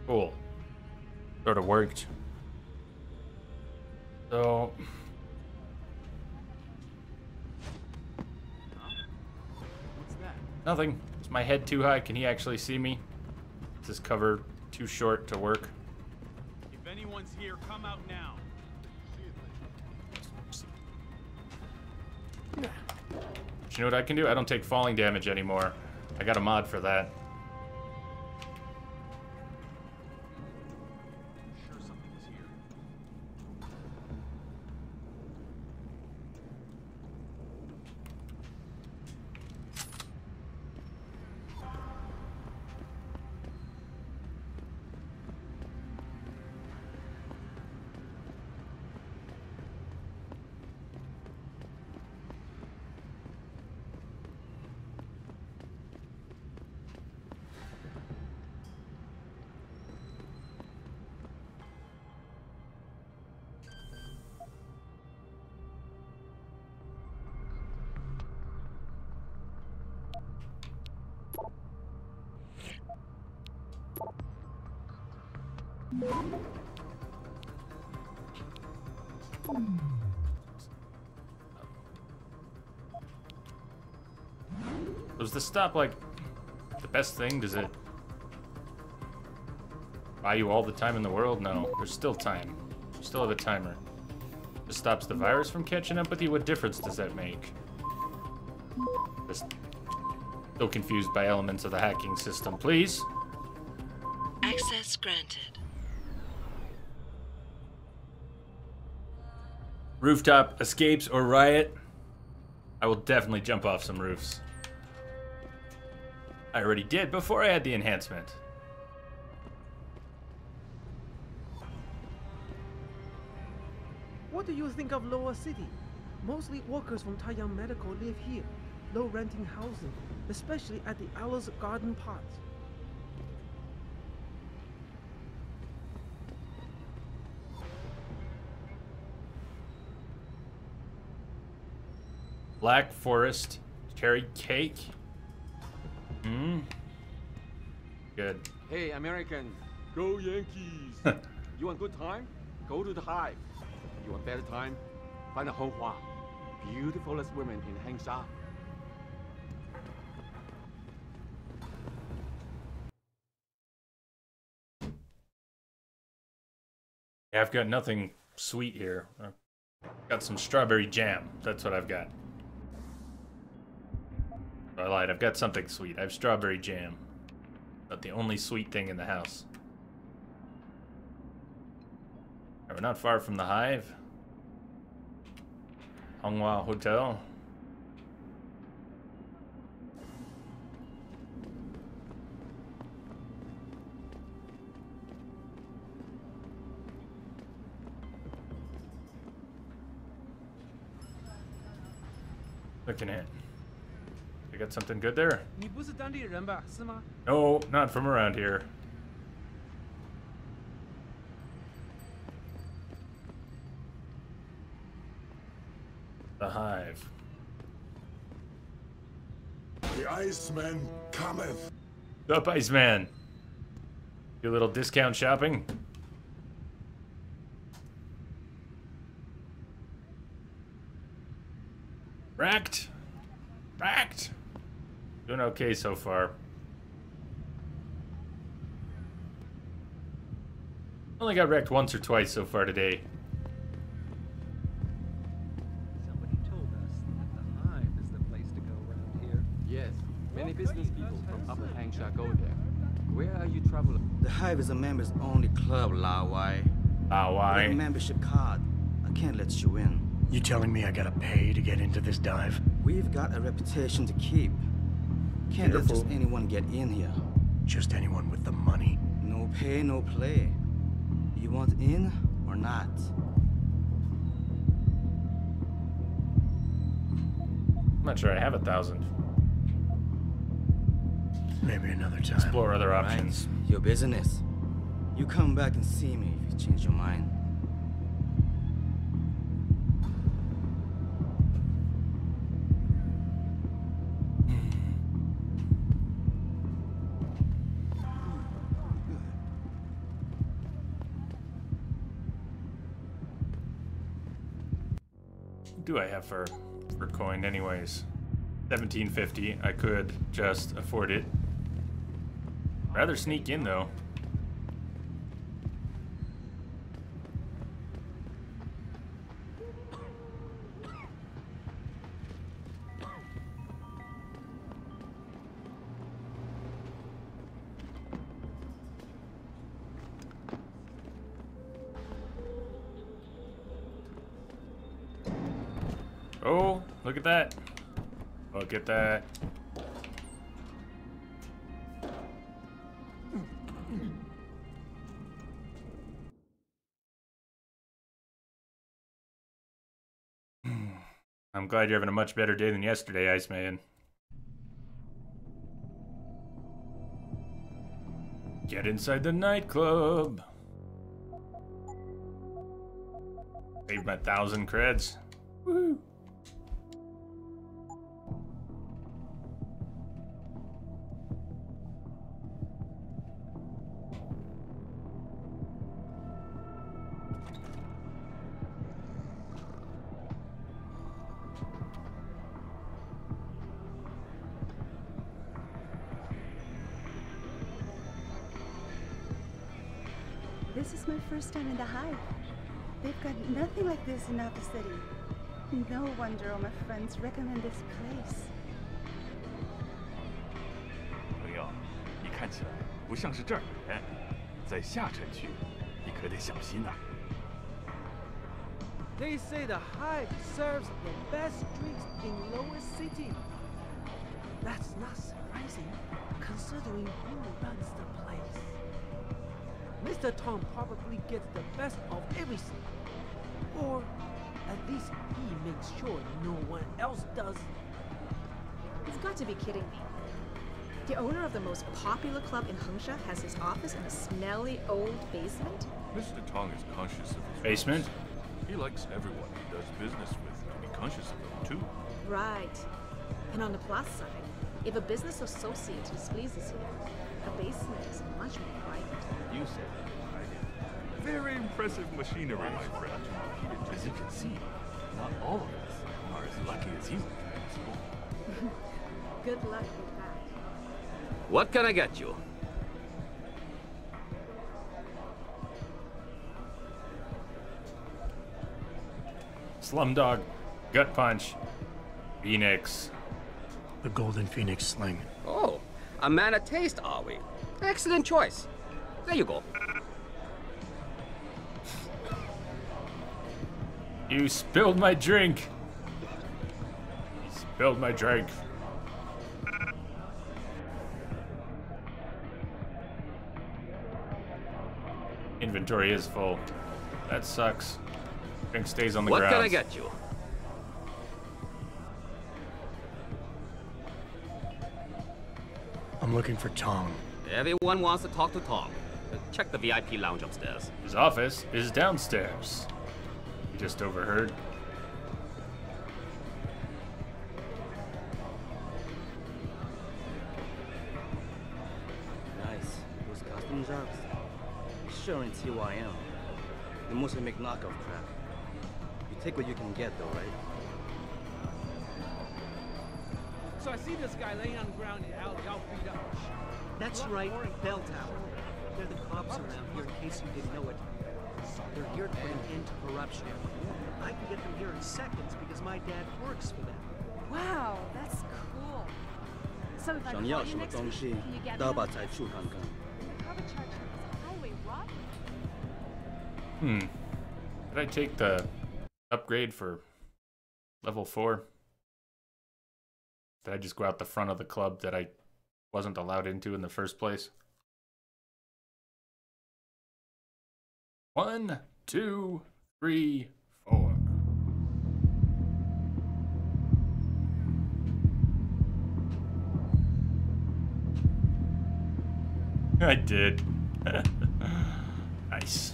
Speaker 1: Cool. Sort of worked. So...
Speaker 11: What's that?
Speaker 1: Nothing. Is my head too high? Can he actually see me? Is this cover too short to work?
Speaker 15: If anyone's here, come out now.
Speaker 1: You know what I can do? I don't take falling damage anymore. I got a mod for that.
Speaker 15: Sure something was here.
Speaker 1: Was the stop like the best thing? Does it buy you all the time in the world? No, there's still time. You still have a timer. This stops the virus from catching up with you. What difference does that make? Just so confused by elements of the hacking system. Please.
Speaker 16: Access granted.
Speaker 1: Rooftop escapes or riot. I will definitely jump off some roofs. I already did before I had the enhancement.
Speaker 8: What do you think of Lower City? Mostly workers from Taiyang Medical live here. Low renting housing, especially at the Alice Garden Park.
Speaker 1: Black Forest cherry cake. Good.
Speaker 6: Hey, American, go Yankees! You want good time? Go to the Hive. You want better time? Find a Honghua, beautifulest women in Hengsha.
Speaker 1: Yeah, I've got nothing sweet here. I've got some strawberry jam. That's what I've got. I lied. I've got something sweet. I have strawberry jam. But the only sweet thing in the house. We're not far from the Hive. Honghua Hotel. Looking at. You got something good there?
Speaker 8: 你不是当地人吧？是吗？
Speaker 1: No, not from around here. The Hive.
Speaker 13: The Iceman cometh.
Speaker 1: Up, Iceman. Do a little discount shopping. Racked. Racked. Doing okay so far. Only got wrecked once or twice so far today.
Speaker 7: Somebody told us that the Hive is the place to go around here.
Speaker 6: Yes, many business people from Upper Hangsha go there. Where are you traveling?
Speaker 17: The Hive is a members-only club, Lao Wai.
Speaker 1: Lao Wai.
Speaker 17: With a membership card. I can't let you in.
Speaker 3: You telling me I gotta pay to get into this dive?
Speaker 17: We've got a reputation to keep. Can't let just anyone get in here.
Speaker 3: Just anyone with the money?
Speaker 17: No pay, no play. You want in or not?
Speaker 1: I'm not sure I have 1,000.
Speaker 3: Maybe another time.
Speaker 1: Explore other options.
Speaker 17: Right. Your business. You come back and see me if you change your mind.
Speaker 1: What do I have for coin anyways? 1750. I could just afford it. Rather sneak in though. Oh, look at that. Look at that. I'm glad you're having a much better day than yesterday, Iceman. Get inside the nightclub. Saved my 1,000 creds. Woo!
Speaker 10: This is my first time in the Hive. They've got nothing like this in Upper City. No wonder all my friends recommend this place.
Speaker 11: 朋友，你看起来不像是这儿的人，在下城区，你可得小心呐。
Speaker 8: They say the Hive serves the best drinks in Lower City. That's not surprising, considering who runs the place. Mr. Tong probably gets the best of everything. Or at least he makes sure no one else does.
Speaker 4: You've got to be kidding me. The owner of the most popular club in Hengsha has his office in a smelly old basement?
Speaker 11: Mr. Tong is conscious of his
Speaker 1: basement.
Speaker 11: He likes everyone he does business with to be conscious of them too.
Speaker 4: Right. And on the plus side, if a business associate displeases here, the basement is much more private.
Speaker 11: You said that. Very impressive machinery, my friend. As you can see, not all of us are as lucky as you.
Speaker 4: Good luck with that.
Speaker 18: What can I get you?
Speaker 1: Slumdog, Gut Punch, Phoenix.
Speaker 3: The Golden Phoenix Sling.
Speaker 18: Oh, a man of taste, are we? Excellent choice. There you go.
Speaker 1: You spilled my drink. You spilled my drink. Inventory is full. That sucks. Drink stays on the ground.
Speaker 18: What can I get you?
Speaker 3: I'm looking for Tong.
Speaker 18: Everyone wants to talk to Tom. Check the VIP lounge upstairs.
Speaker 1: His office is downstairs. You just overheard.
Speaker 17: Nice. Those custom jobs. Sure ain't TYM. They mostly make knockoff crap. You take what you can get, though, right?
Speaker 8: So I see this guy laying on the ground in the alley, all beat up. That's right, Bell Tower. They're the cops around here, in case you didn't know it. They're here to put an end to corruption. I can get them here in seconds because my dad works for them.
Speaker 10: Wow, that's cool. So if I call
Speaker 17: 想要
Speaker 10: you
Speaker 17: 什么
Speaker 10: next
Speaker 17: 东
Speaker 10: week,
Speaker 17: 西
Speaker 10: can you get
Speaker 17: 都要
Speaker 10: them?
Speaker 17: 把财处看看。
Speaker 10: Cover charge is a highway robbery.
Speaker 1: Did I take the upgrade for level 4? Did I just go out the front of the club that I wasn't allowed into in the first place? 1, 2, 3, 4. I did. Nice.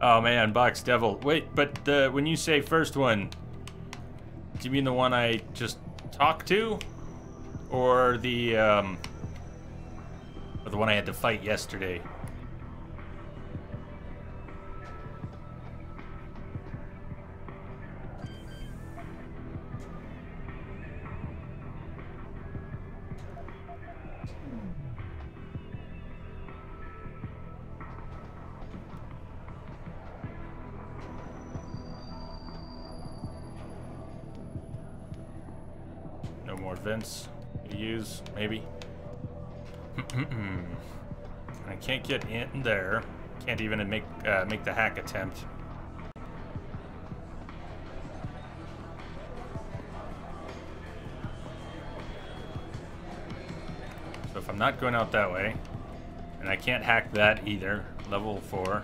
Speaker 1: Oh man, Box Devil. Wait, but when you say first one, do you mean the one I just talked to? Or the one I had to fight yesterday? No more vents to use, maybe. I can't get in there. Can't even make the hack attempt. So if I'm not going out that way, and I can't hack that either, level 4.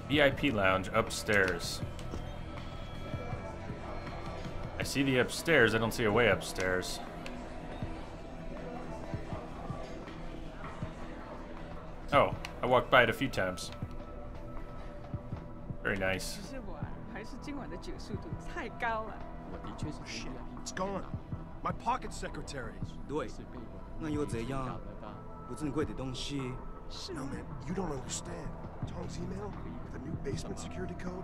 Speaker 1: VIP lounge upstairs. I see the upstairs, I don't see a way upstairs. Oh, I walked by it a few times. Very nice.
Speaker 19: Shit, it's gone. My pocket secretary.
Speaker 17: 对，那又怎样？不珍贵的东西。
Speaker 19: No man, you don't understand. Tong's email, the new basement security code,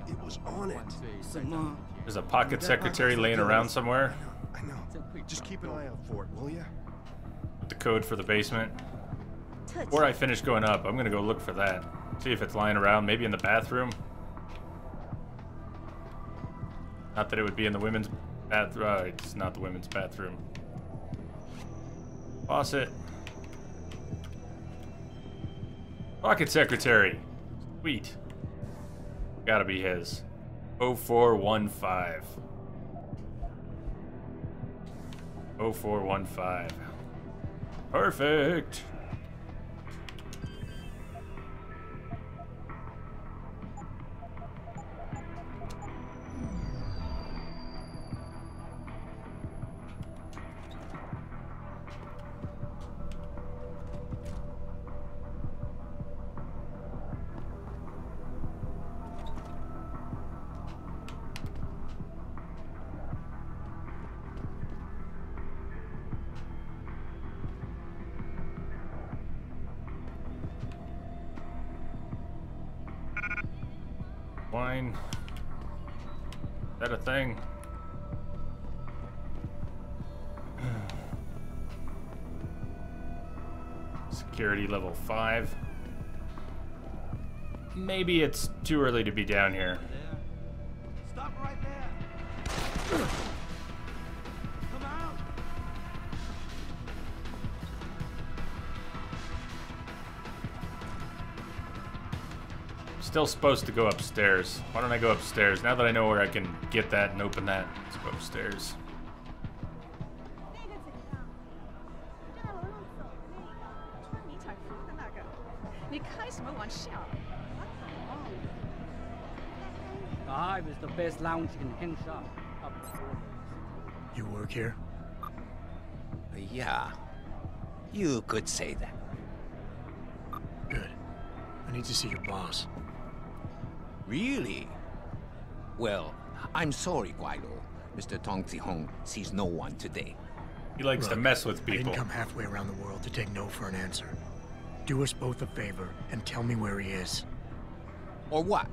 Speaker 19: it was on it.
Speaker 17: 什么？
Speaker 1: There's a pocket secretary laying around somewhere.
Speaker 19: I know. Just keep an eye out for it, will ya?
Speaker 1: the code for the basement. Before I finish going up, I'm gonna go look for that. See if it's lying around, maybe in the bathroom. Not that it would be in the women's bathroom. It's not the women's bathroom. Faucet. Pocket secretary. Sweet. Gotta be his. 0415. 0415. Perfect. Wine. Is that a thing? Security level 5. Maybe it's too early to be down here.
Speaker 15: Stop right there. Come out.
Speaker 1: Still supposed to go upstairs. Why don't I go upstairs? Now that I know where I can get that and open that, let's go upstairs.
Speaker 12: The Hive is the best lounge in Hengsha.
Speaker 3: You work here?
Speaker 20: Yeah. You could say that.
Speaker 3: Good. I need to see your boss.
Speaker 20: Really? Well, I'm sorry, Guaido. Mr. Tong Zihong sees no one today.
Speaker 1: He likes to mess with
Speaker 3: I
Speaker 1: people.
Speaker 3: didn't come halfway around the world to take no for an answer. Do us both a favor and tell me where he is.
Speaker 20: Or what?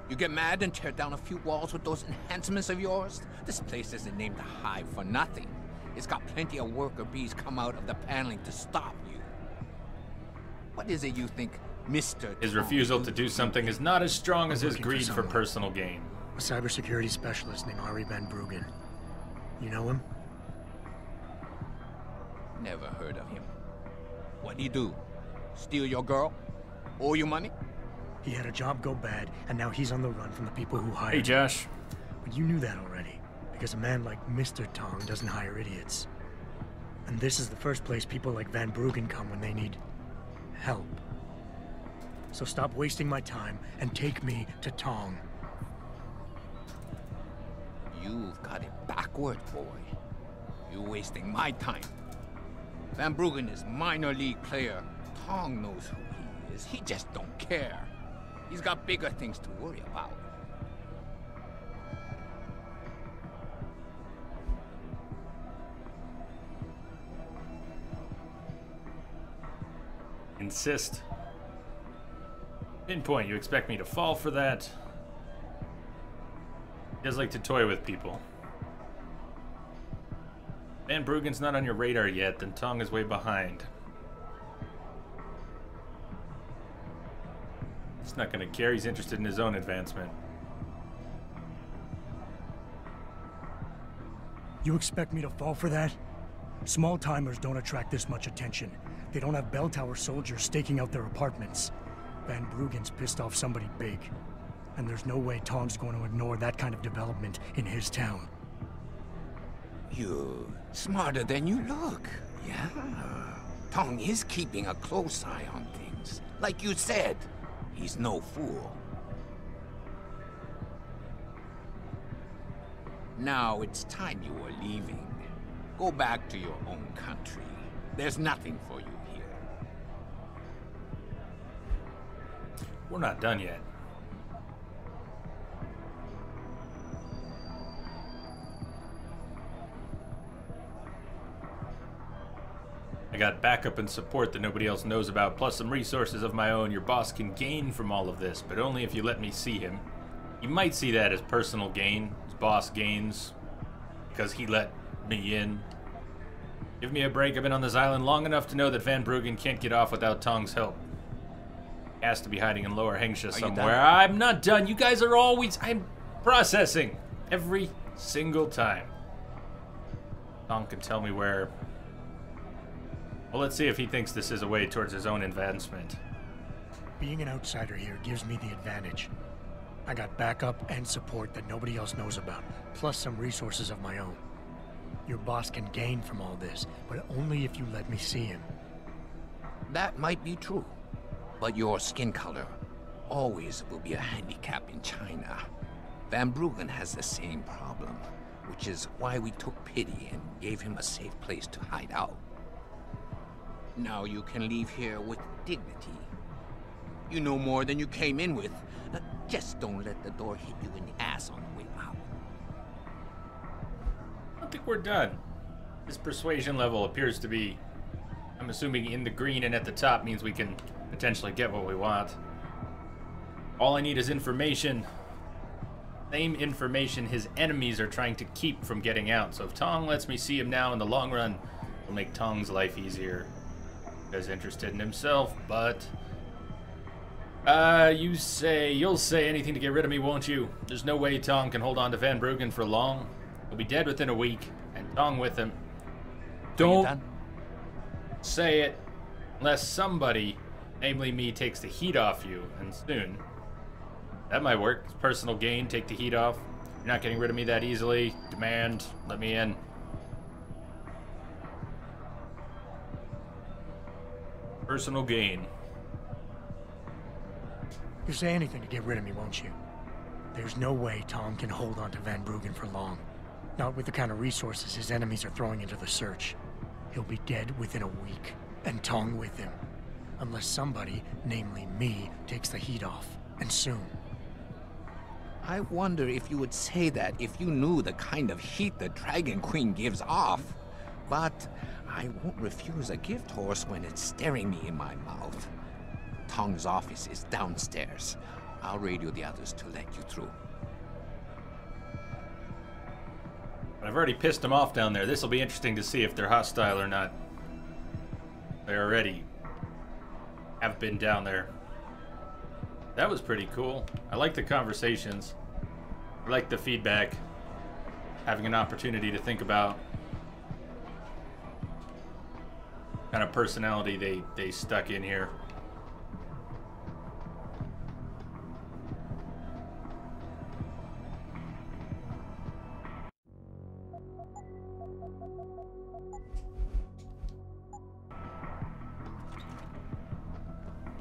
Speaker 20: You get mad and tear down a few walls with those enhancements of yours? This place isn't named the Hive for nothing. It's got plenty of worker bees come out of the paneling to stop you. What is it you think Mr.
Speaker 1: His refusal to do something is not as strong as his
Speaker 3: looking for
Speaker 1: greed for
Speaker 3: someone.
Speaker 1: personal gain.
Speaker 3: A cybersecurity specialist named Ari Van Bruggen. You know him?
Speaker 20: Never heard of him. What'd he do? Steal your girl? Owe you money?
Speaker 3: He had a job go bad, and now he's on the run from the people who hired
Speaker 1: Hey,
Speaker 3: him.
Speaker 1: Josh.
Speaker 3: But you knew that already, because a man like Mr. Tong doesn't hire idiots. And this is the first place people like Van Bruggen come when they need help. So stop wasting my time and take me to Tong.
Speaker 20: You've got it backward, boy. You're wasting my time. Van Bruggen is minor league player. Tong knows who he is. He just don't care. He's got bigger things to worry about.
Speaker 1: Insist. Pinpoint, you expect me to fall for that? He does like to toy with people. Van Bruggen's not on your radar yet, then Tong is way behind. He's not gonna care, he's interested in his own advancement.
Speaker 3: You expect me to fall for that? Small-timers don't attract this much attention. They don't have bell tower soldiers staking out their apartments. Van Bruggen's pissed off somebody big. And there's no way Tong's going to ignore that kind of development in his town.
Speaker 20: You're smarter than you look. Yeah. Tong is keeping a close eye on things. Like you said, he's no fool. Now it's time you were leaving. Go back to your own country. There's nothing for you here.
Speaker 1: We're not done yet. I got backup and support that nobody else knows about, plus some resources of my own. Your boss can gain from all of this, but only if you let me see him. You might see that as personal gain. His boss gains because he let me in. Give me a break. I've been on this island long enough to know that Van Bruggen can't get off without Tong's help. He has to be hiding in Lower Hengsha somewhere. I'm not done. You guys are always... I'm processing. Every single time. Tong can tell me where... Well, let's see if he thinks this is a way towards his own advancement.
Speaker 3: Being an outsider here gives me the advantage. I got backup and support that nobody else knows about, plus some resources of my own. Your boss can gain from all this, but only if you let me see him.
Speaker 20: That might be true, but your skin color always will be a handicap in China. Van Bruggen has the same problem, which is why we took pity and gave him a safe place to hide out. Now you can leave here with dignity. You know more than you came in with. Just don't let the door hit you in the ass on the way out.
Speaker 1: I don't think we're done. This persuasion level appears to be, I'm assuming, in the green, and at the top means we can potentially get what we want. All I need is information. Same information his enemies are trying to keep from getting out. So if Tong lets me see him now, in the long run, it'll make Tong's life easier. He's interested in himself, but... you'll say anything to get rid of me, won't you? There's no way Tong can hold on to Van Bruggen for long. He'll be dead within a week, and Tong with him. Don't say it unless somebody, namely me, takes the heat off you, and soon. That might work. It's personal gain, take the heat off. You're not getting rid of me that easily. Demand, let me in. Personal gain.
Speaker 3: You'll say anything to get rid of me, won't you? There's no way Tong can hold on to Van Bruggen for long. Not with the kind of resources his enemies are throwing into the search. He'll be dead within a week, and Tong with him. Unless somebody, namely me, takes the heat off, and soon.
Speaker 20: I wonder if you would say that if you knew the kind of heat the Dragon Queen gives off. But I won't refuse a gift horse when it's staring me in my mouth. Tong's office is downstairs. I'll radio the others to let you through.
Speaker 1: I've already pissed them off down there. This will be interesting to see if they're hostile or not. They already have been down there. That was pretty cool. I like the conversations. I like the feedback. Having an opportunity to think about kind of personality they stuck in here.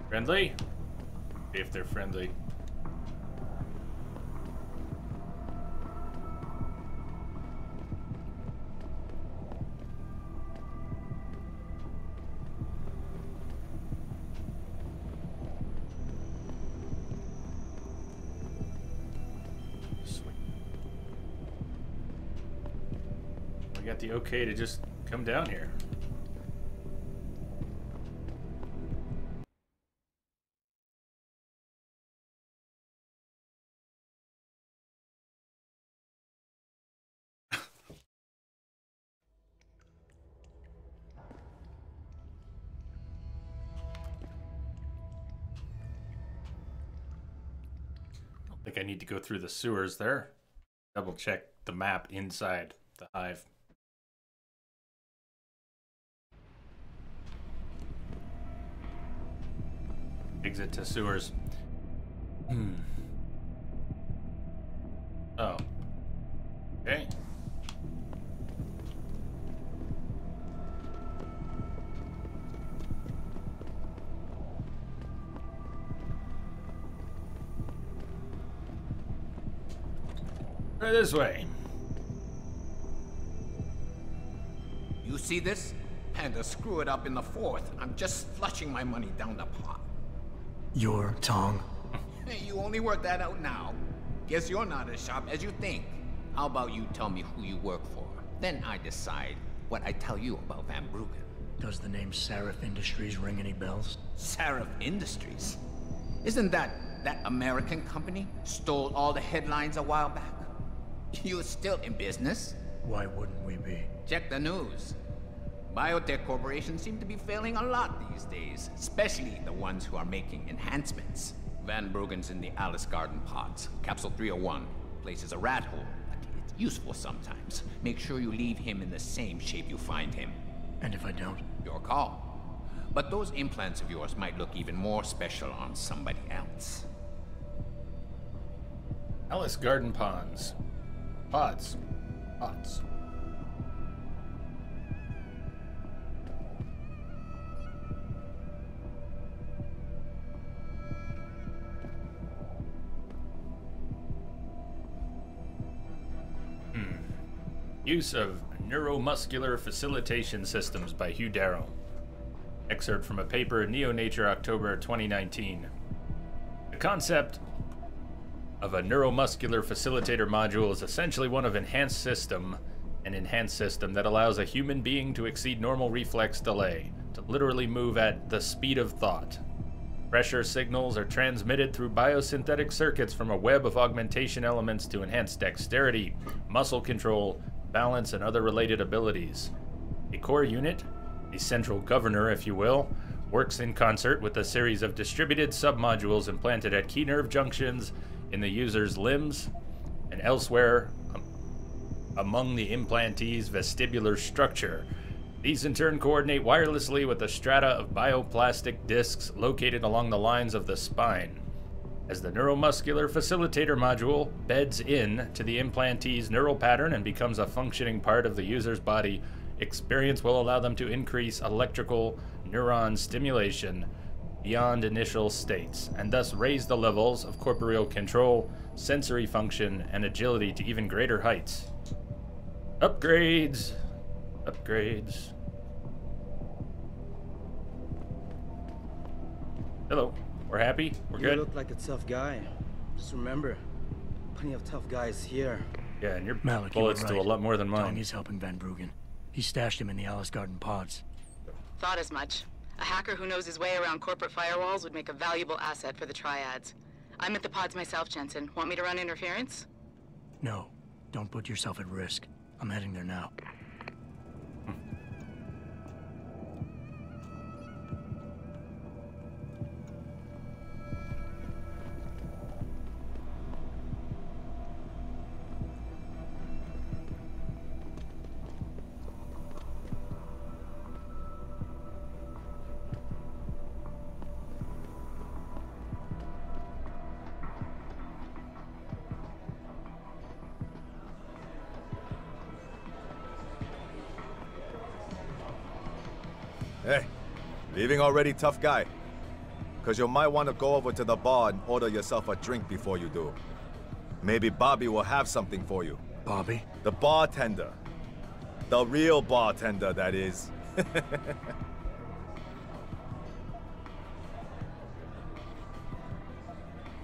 Speaker 1: Friendly? If they're friendly. Sweet. We got the okay to just come down here. I think I need to go through the sewers there. Double check the map inside the hive. Exit to sewers. Oh. Okay. Right this way.
Speaker 20: You see this? Had to screw it up in the fourth. I'm just flushing my money down the pot.
Speaker 3: You're Tong?
Speaker 20: Hey, you only work that out now. Guess you're not as sharp as you think. How about you tell me who you work for? Then I decide what I tell you about Van Bruggen.
Speaker 3: Does the name Sarif Industries ring any bells?
Speaker 20: Sarif Industries? Isn't that American company? Stole all the headlines a while back? You're still in business?
Speaker 3: Why wouldn't we be?
Speaker 20: Check the news. Biotech corporations seem to be failing a lot these days, especially the ones who are making enhancements. Van Bruggen's in the Alice Garden pods. Capsule 301. Place is a rat hole, but it's useful sometimes. Make sure you leave him in the same shape you find him.
Speaker 3: And if I don't?
Speaker 20: Your call. But those implants of yours might look even more special on somebody else.
Speaker 1: Alice Garden Pods. Pods. Use of neuromuscular facilitation systems by Hugh Darrow. Excerpt from a paper in Neo-Nature, October 2019. The concept of a neuromuscular facilitator module is essentially one of an enhanced system that allows a human being to exceed normal reflex delay, to literally move at the speed of thought. Pressure signals are transmitted through biosynthetic circuits from a web of augmentation elements to enhance dexterity, muscle control, balance, and other related abilities. A core unit, a central governor if you will, works in concert with a series of distributed submodules implanted at key nerve junctions in the user's limbs and elsewhere among the implantee's vestibular structure. These in turn coordinate wirelessly with a strata of bioplastic discs located along the lines of the spine. As the neuromuscular facilitator module beds in to the implantee's neural pattern and becomes a functioning part of the user's body, experience will allow them to increase electrical neuron stimulation beyond initial states, and thus raise the levels of corporeal control, sensory function, and agility to even greater heights. Upgrades. Hello. We're happy? We're good?
Speaker 17: You look like a tough guy. Just remember, plenty of tough guys here.
Speaker 1: Yeah, and your
Speaker 3: Malik,
Speaker 1: bullets
Speaker 3: you
Speaker 1: do
Speaker 3: were
Speaker 1: a
Speaker 3: right.
Speaker 1: lot more than mine.
Speaker 3: Tommy's helping Van Bruggen. He stashed him in the Alice Garden pods.
Speaker 5: Thought as much. A hacker who knows his way around corporate firewalls would make a valuable asset for the triads. I'm at the pods myself, Jensen. Want me to run interference?
Speaker 3: No, don't put yourself at risk. I'm heading there now.
Speaker 21: Hey, leaving already, tough guy? Because you might want to go over to the bar and order yourself a drink before you do. Maybe Bobby will have something for you.
Speaker 3: Bobby?
Speaker 21: The bartender. The real bartender, that is.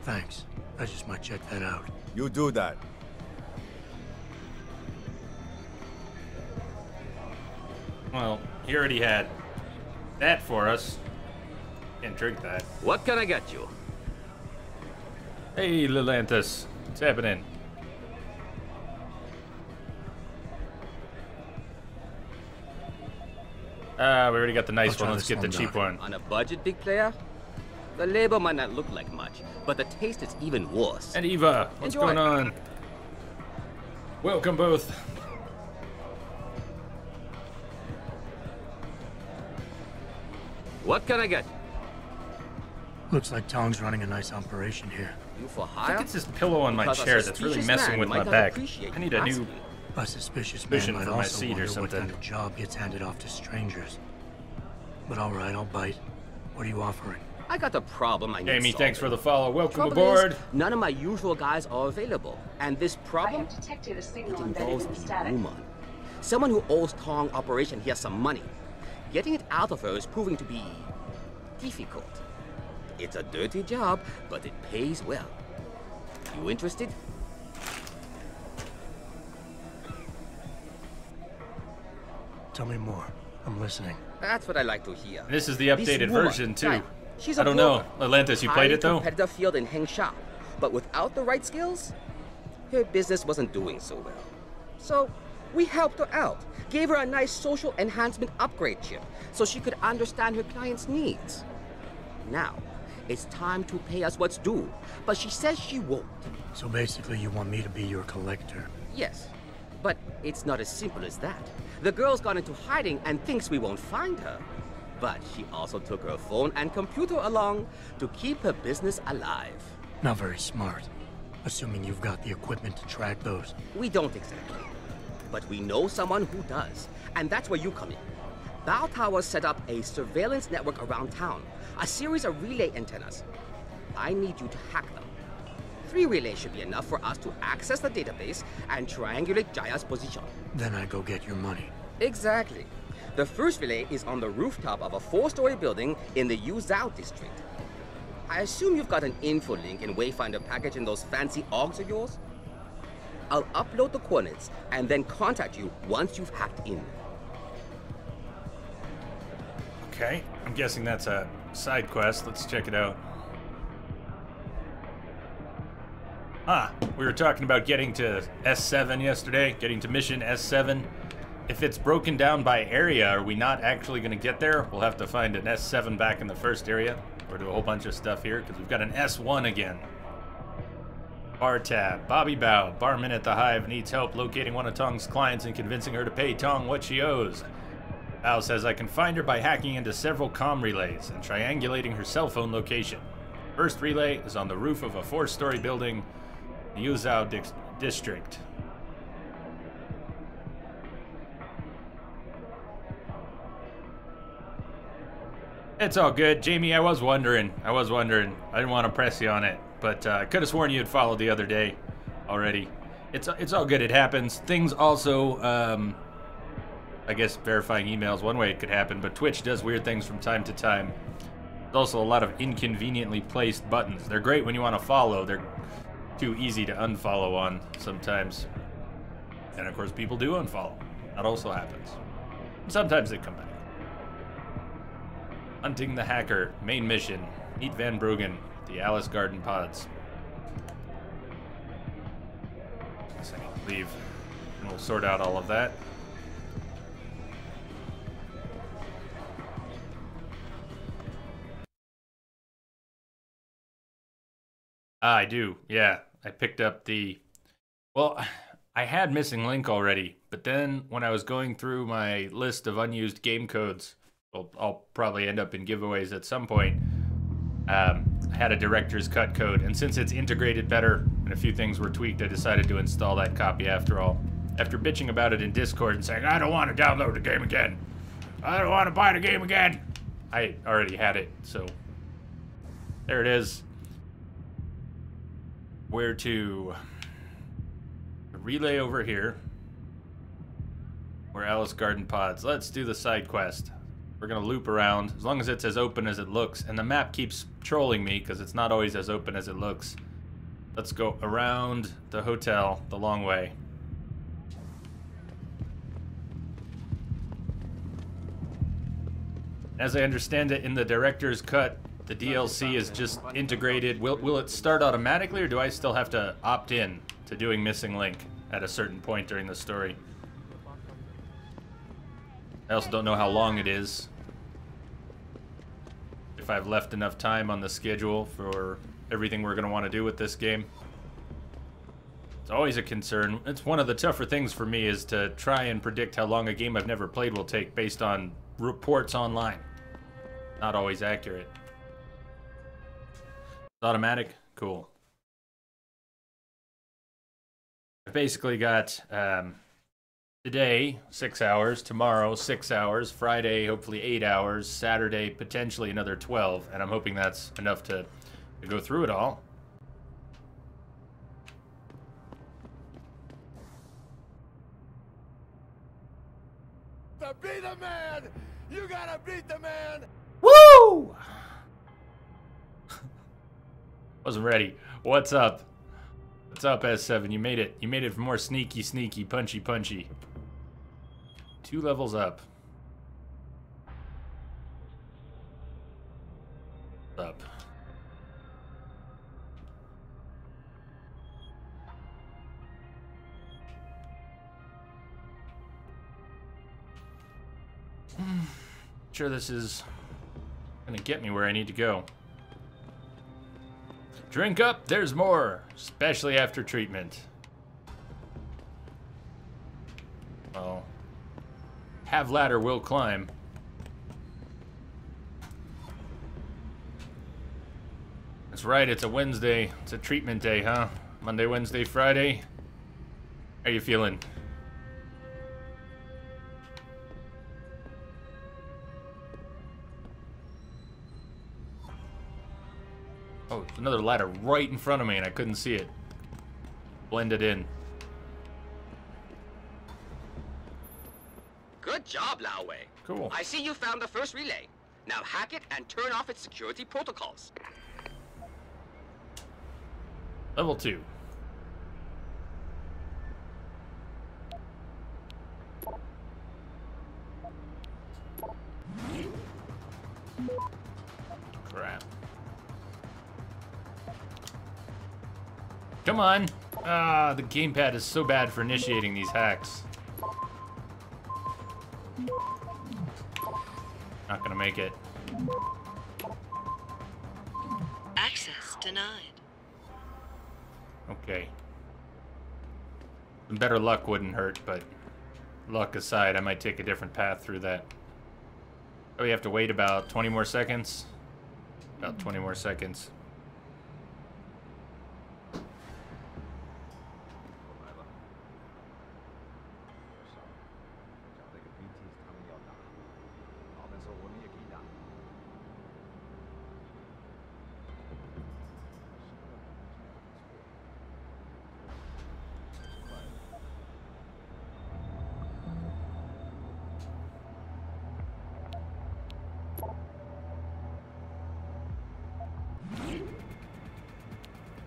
Speaker 3: Thanks. I just might check that out.
Speaker 21: You do that.
Speaker 1: Well, he already had that for us. Can't drink that.
Speaker 18: What can I get you?
Speaker 1: Hey, Lilanthus. What's happening? We already got the nice one. Let's get the cheap one.
Speaker 18: On a budget, big player? The label might not look like much, but the taste is even worse.
Speaker 1: And Eva, what's going on? Welcome both.
Speaker 18: What can I get?
Speaker 3: Looks like Tong's running a nice operation here.
Speaker 18: You for
Speaker 1: I
Speaker 18: hire?
Speaker 1: think it's this pillow on my chair that's really messing with my back. I need a new
Speaker 3: A suspicious man
Speaker 1: cushion
Speaker 3: might
Speaker 1: for my
Speaker 3: also
Speaker 1: seat or
Speaker 3: wonder what
Speaker 1: something.
Speaker 3: kind of job gets handed off to strangers. But all right, I'll bite. What are you offering?
Speaker 18: I got a problem I need
Speaker 1: Amy,
Speaker 18: solving.
Speaker 1: thanks for the follow. Welcome
Speaker 18: Trouble
Speaker 1: aboard.
Speaker 18: is, none of my usual guys are available, and this problem
Speaker 22: I have detected a signal
Speaker 18: it
Speaker 22: embedded
Speaker 18: involves
Speaker 22: in the
Speaker 18: a
Speaker 22: static.
Speaker 18: woman. Someone who owes Tong Operation here some money. Getting it out of her is proving to be difficult. It's a dirty job, but it pays well. You interested?
Speaker 3: Tell me more. I'm listening.
Speaker 18: That's what I like to hear.
Speaker 1: This is the
Speaker 18: This
Speaker 1: updated
Speaker 18: woman,
Speaker 1: version too.
Speaker 18: right, she's
Speaker 1: I
Speaker 18: a
Speaker 1: don't know.
Speaker 18: broker.
Speaker 1: Atlantis, you played it though?
Speaker 18: Highly competitive field in Hengsha, but without the right skills, her business wasn't doing so well. So, We helped her out, gave her a nice social enhancement upgrade chip so she could understand her client's needs. Now, it's time to pay us what's due, but she says she won't.
Speaker 3: So basically you want me to be your collector?
Speaker 18: Yes, but it's not as simple as that. The girl's gone into hiding and thinks we won't find her. But she also took her phone and computer along to keep her business alive.
Speaker 3: Not very smart. Assuming you've got the equipment to track those.
Speaker 18: We don't exactly. But we know someone who does. And that's where you come in. Bow Tower set up a surveillance network around town. A series of relay antennas. I need you to hack them. 3 relays should be enough for us to access the database and triangulate Jaya's position.
Speaker 3: Then I go get your money.
Speaker 18: Exactly. The first relay is on the rooftop of a 4-story building in the Yuzhou district. I assume you've got an info link and Wayfinder package in those fancy augs of yours? I'll upload the coordinates and then contact you once you've hacked in.
Speaker 1: Okay, I'm guessing that's a side quest. Let's check it out. We were talking about getting to S7 yesterday, getting to mission S7. If it's broken down by area, are we not actually going to get there? We'll have to find an S7 back in the first area, or do a whole bunch of stuff here, because we've got an S1 again. Bar tab. Bobby Bao, barman at the Hive, needs help locating one of Tong's clients and convincing her to pay Tong what she owes. Bao says I can find her by hacking into several comm relays and triangulating her cell phone location. First relay is on the roof of a 4-story building in the Yuzhou district. It's all good. Jamie, I was wondering. I didn't want to press you on it, but I could have sworn you had followed the other day already. It's all good. It happens. Things also, I guess verifying emails, one way it could happen, but Twitch does weird things from time to time. There's also a lot of inconveniently placed buttons. They're great when you want to follow. They're too easy to unfollow on sometimes. And of course, people do unfollow. That also happens. Sometimes they come back. Hunting the Hacker, main mission. Meet Van Bruggen, the Alice Garden Pods. Guess I need to leave, and we'll sort out all of that. I do, yeah. I picked up the... Well, I had Missing Link already, but then when I was going through my list of unused game codes, well, I'll probably end up in giveaways at some point, I had a director's cut code, and since it's integrated better and a few things were tweaked, I decided to install that copy after all. After bitching about it in Discord and saying, I don't want to download the game again. I don't want to buy the game again. I already had it, so there it is. Where to? A relay over here. We're Alice Garden Pods. Let's do the side quest. We're gonna loop around, as long as it's as open as it looks, and the map keeps trolling me because it's not always as open as it looks. Let's go around the hotel the long way. As I understand it, in the director's cut, the DLC is just integrated. Will it start automatically, or do I still have to opt in to doing Missing Link at a certain point during the story? I also don't know how long it is. If I've left enough time on the schedule for everything we're going to want to do with this game. It's always a concern. It's one of the tougher things for me is to try and predict how long a game I've never played will take based on reports online. Not always accurate. It's automatic? Cool. I've basically got today, 6 hours, tomorrow, 6 hours, Friday, hopefully 8 hours, Saturday, potentially another 12, and I'm hoping that's enough to go through it all.
Speaker 19: To be the man, you gotta beat the man.
Speaker 1: Woo! Wasn't ready. What's up? What's up, S7? You made it. You made it for more sneaky, sneaky, punchy, punchy. 2 levels up. Up. Sure this is gonna get me where I need to go. Drink up, there's more, especially after treatment. Well, have ladder, will climb. That's right, it's a Wednesday. It's a treatment day, huh? Monday, Wednesday, Friday. How you feeling? Oh, there's another ladder right in front of me and I couldn't see it. Blended in.
Speaker 18: Good job, Lao Wei.
Speaker 1: Cool.
Speaker 18: I see you found the first relay. Now hack it and turn off its security protocols.
Speaker 1: Level 2. Crap. Come on. Ah, the gamepad is so bad for initiating these hacks. Not gonna make it.
Speaker 16: Access denied.
Speaker 1: Okay. Some better luck wouldn't hurt, but luck aside, I might take a different path through that. Oh, we have to wait about 20 more seconds? About 20 more seconds.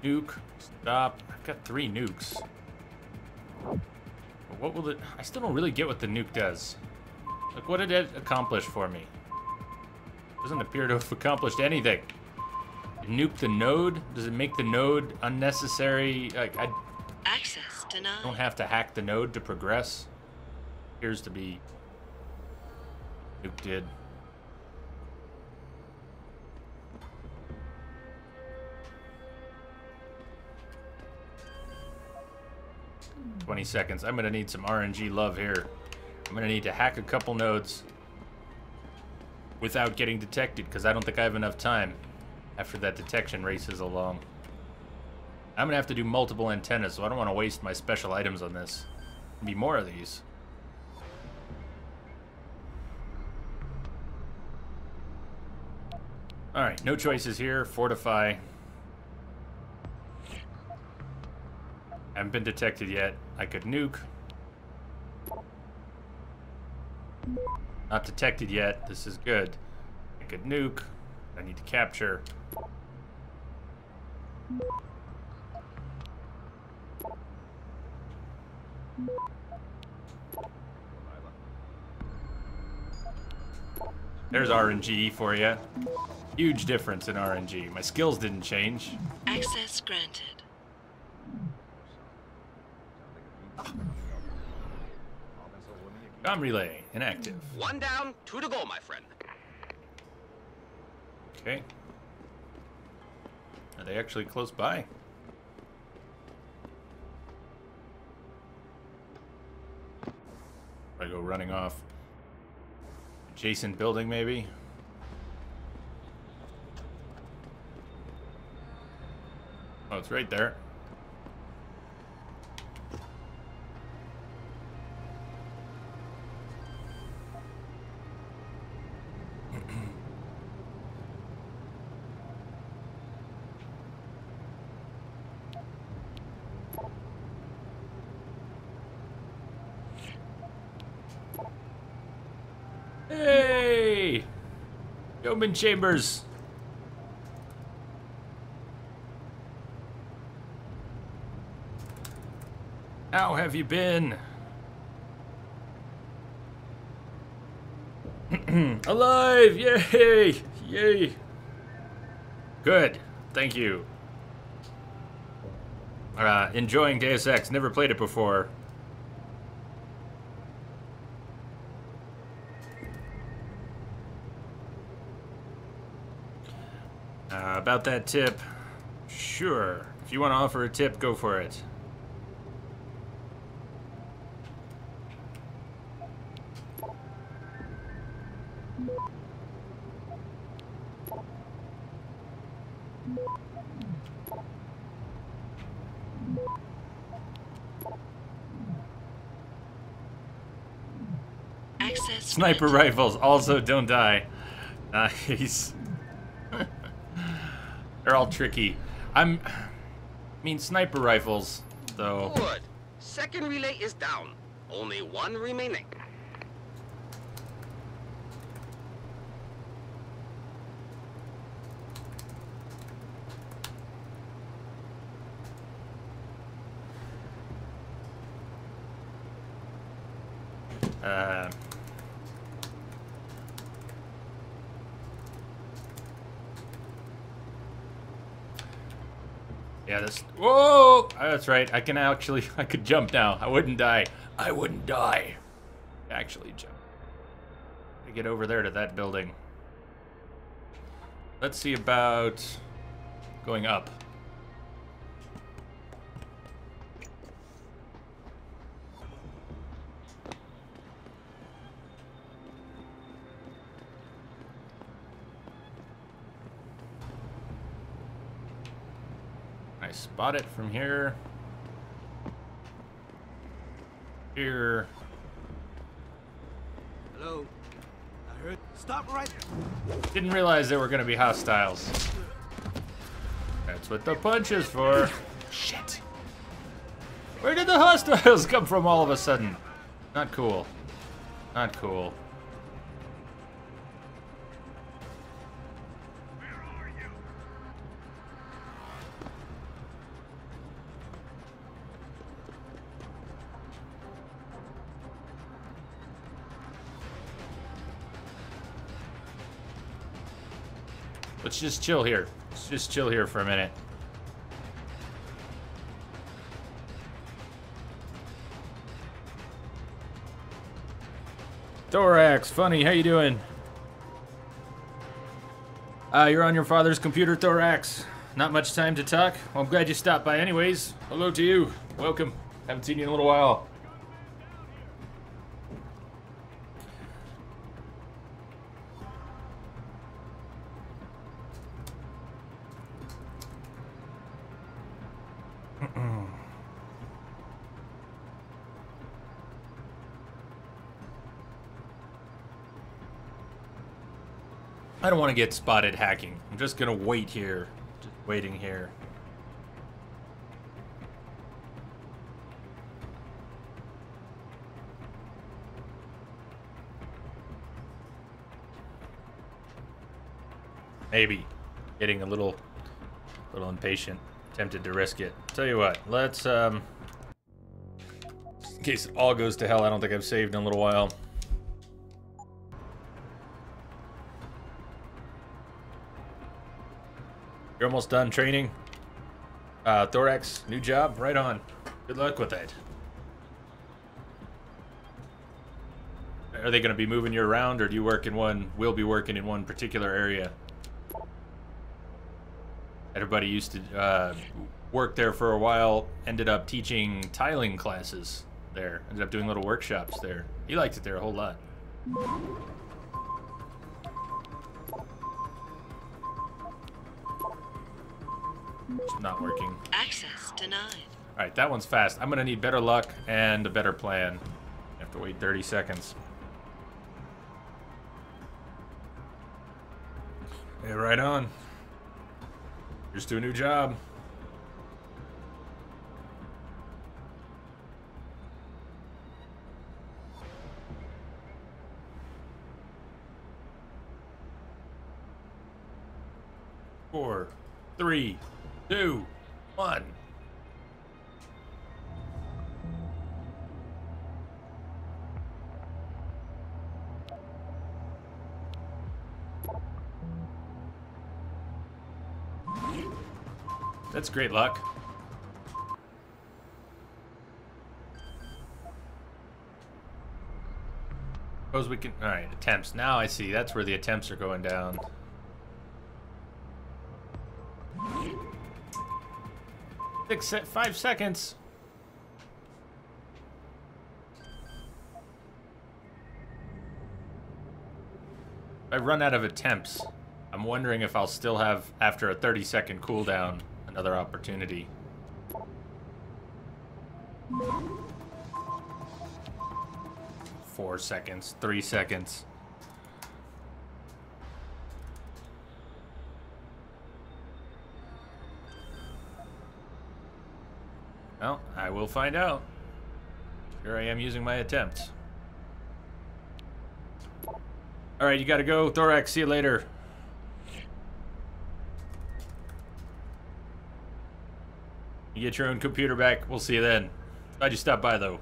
Speaker 1: Nuke. Stop. I've got 3 nukes. But what will it... I still don't really get what the nuke does. Like, what did it accomplish for me? Doesn't appear to have accomplished anything. Nuke the node? Does it make the node unnecessary? Like, I
Speaker 16: Access denied.
Speaker 1: don't have to hack the node to progress. Appears to be... Nuke did. $20 seconds. I'm gonna need some RNG love here. I'm gonna need to hack a couple nodes without getting detected, because I don't think I have enough time after that detection races along. I'm gonna have to do multiple antennas, so I don't want to waste my special items on this. There'll be more of these. Alright, no choices here. Fortify. Haven't been detected yet. I could nuke. Not detected yet. This is good. I could nuke. I need to capture. There's RNG for you. Huge difference in RNG. My skills didn't change.
Speaker 16: Access granted.
Speaker 1: Comm relay inactive.
Speaker 18: 1 down, 2 to go, my friend.
Speaker 1: Okay. Are they actually close by? I go running off. Adjacent building, maybe? Oh, it's right there. Hey! Yeoman Chambers! How have you been? Alive! Yay! Yay! Good. Thank you. Enjoying Deus Ex. Never played it before. About that tip, sure. If you want to offer a tip, go for it. Sniper rifles also don't die. Nice. They're all tricky. I mean, sniper rifles, though.
Speaker 18: Good. Second relay is down. Only one remaining.
Speaker 1: Yeah, this. Whoa! That's right. I could jump now. I wouldn't die. I wouldn't die. Actually jump. I get over there to that building. Let's see about going up. I spot it from here. Here.
Speaker 15: Hello. I heard. Stop right there.
Speaker 1: Didn't realize there were going to be hostiles. That's what the punch is for. Shit. Where did the hostiles come from all of a sudden? Not cool. Not cool. Let's just chill here. Let's just chill here for a minute. Thorax, funny, how you doing? You're on your father's computer, Thorax. Not much time to talk? Well, I'm glad you stopped by anyways. Hello to you. Welcome. Haven't seen you in a little while. I don't want to get spotted hacking. I'm just gonna wait here. Just waiting here. Maybe. Getting a little impatient. Tempted to risk it. Tell you what, let's, in case it all goes to hell, I don't think I've saved in a little while. You're almost done training? Thorax, new job? Right on. Good luck with it. Are they going to be moving you around, or do you work in one, will be working in one particular area? Everybody used to work there for a while, ended up teaching tiling classes there. Ended up doing little workshops there. He liked it there a whole lot. It's not working.
Speaker 16: Access denied.
Speaker 1: Alright, that one's fast. I'm gonna need better luck and a better plan. I have to wait 30 seconds. Yeah, right on. Here's to a new job. Four, 3, 2, 1. That's great luck. Suppose we can. All right, attempts. Now I see. That's where the attempts are going down. 5 seconds. If I run out of attempts, I'm wondering if I'll still have, after a 30-second cooldown, another opportunity. Four seconds, 3 seconds. Well, I will find out. Here I am using my attempts. Alright, you gotta go, Thorax. See you later. You get your own computer back. We'll see you then. Glad you stopped by, though.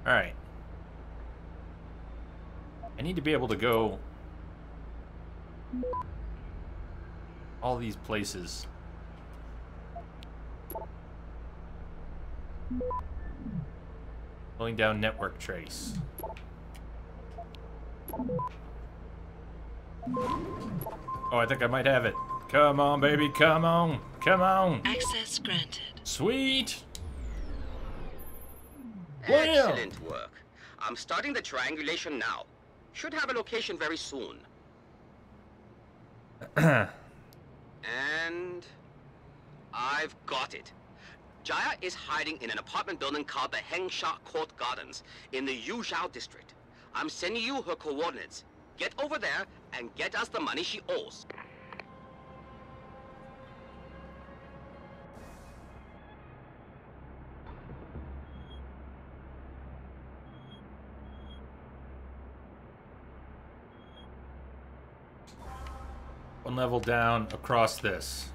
Speaker 1: Alright. I need to be able to go all these places. Pulling down network trace. Oh, I think I might have it. Come on, baby, come on. Come on.
Speaker 16: Access granted.
Speaker 1: Sweet.
Speaker 18: Excellent work. I'm starting the triangulation now. Should have a location very soon. And I've got it. Jaya is hiding in an apartment building called the Hengsha Court Gardens in the Yuzhou district. I'm sending you her coordinates. Get over there and get us the money she owes.
Speaker 1: One level down across this.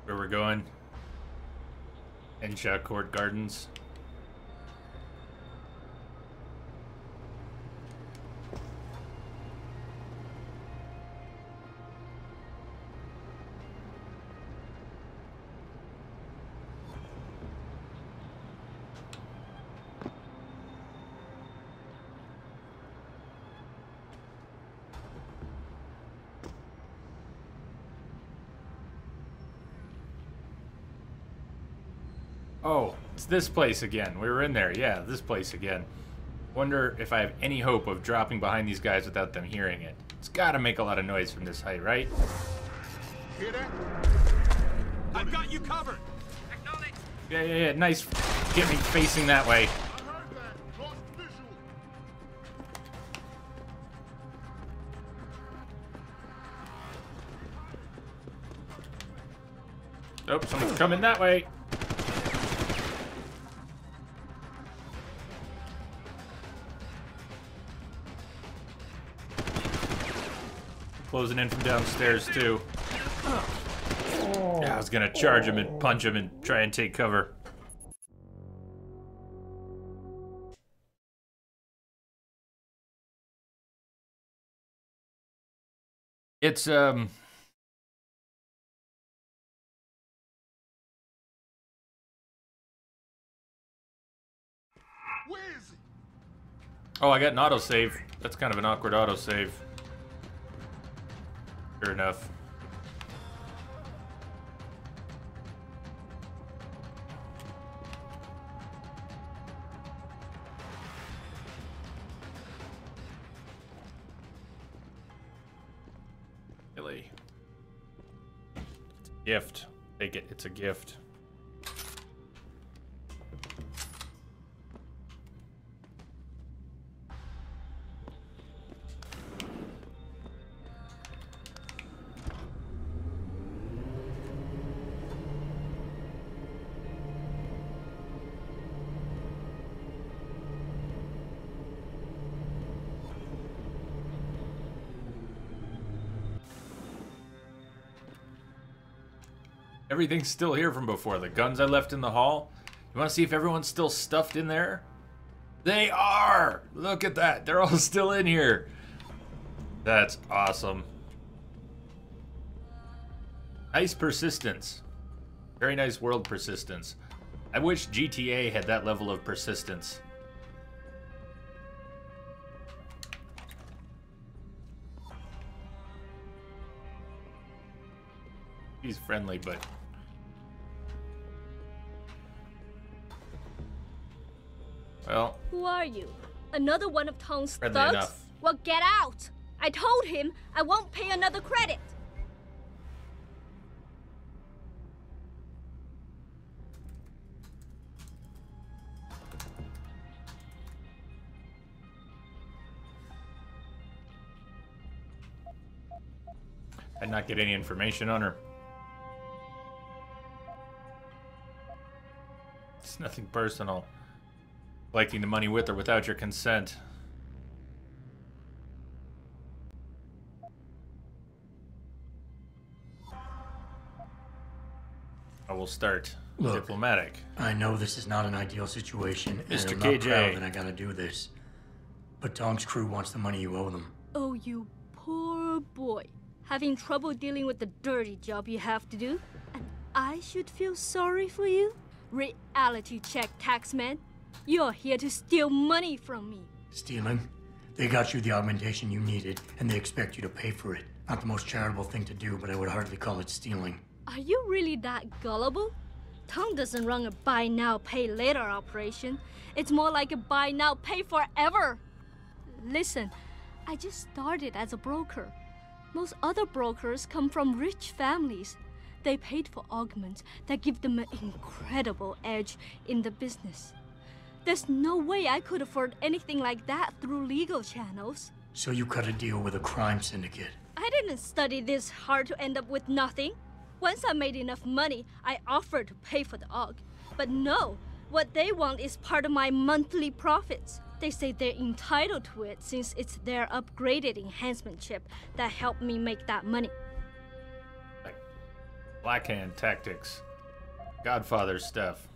Speaker 1: Where we're going? Hengsha Court Gardens. Oh, it's this place again. We were in there. Yeah, this place again. Wonder if I have any hope of dropping behind these guys without them hearing it. It's gotta make a lot of noise from this height, right?
Speaker 9: Hear that?
Speaker 15: I've got you covered.
Speaker 1: Yeah. Nice. Get me facing that way. Oh, someone's coming that way. Closing in from downstairs, too. Yeah, I was gonna charge him and punch him and try and take cover. It's, Where
Speaker 13: is he?
Speaker 1: Oh, I got an autosave. That's kind of an awkward autosave. Sure enough. Really? It's a gift. Take it. It's a gift. Everything's still here from before. The guns I left in the hall. You want to see if everyone's still stuffed in there? They are! Look at that. They're all still in here. That's awesome. Nice persistence. Very nice world persistence. I wish GTA had that level of persistence. He's friendly, but... Well...
Speaker 2: Who are you? Another one of Tong's
Speaker 1: Friendly
Speaker 2: thugs?
Speaker 1: enough.
Speaker 2: Well, get out! I told him I won't pay another credit.
Speaker 1: I'd not get any information on her. It's nothing personal. Collecting the money with or without your consent. I will start.
Speaker 3: Look,
Speaker 1: diplomatic.
Speaker 3: I know this is not an ideal situation, and
Speaker 1: Mr.
Speaker 3: I'm not
Speaker 1: KJ.
Speaker 3: proud that I gotta do this. But Tong's crew wants the money you owe them.
Speaker 2: Oh, you poor boy. Having trouble dealing with the dirty job you have to do? And I should feel sorry for you? Reality check, taxman. You're here to steal money from me.
Speaker 3: Stealing? They got you the augmentation you needed, and they expect you to pay for it. Not the most charitable thing to do, but I would hardly call it stealing.
Speaker 2: Are you really that gullible? Tong doesn't run a buy now, pay later operation. It's more like a buy now, pay forever. Listen, I just started as a broker. Most other brokers come from rich families. They paid for augments that give them an incredible edge in the business. There's no way I could afford anything like that through legal channels.
Speaker 3: So you cut a deal with a crime syndicate.
Speaker 2: I didn't study this hard to end up with nothing. Once I made enough money, I offered to pay for the aug. But no, what they want is part of my monthly profits. They say they're entitled to it since it's their upgraded enhancement chip that helped me make that money.
Speaker 1: Like Blackhand tactics. Godfather stuff.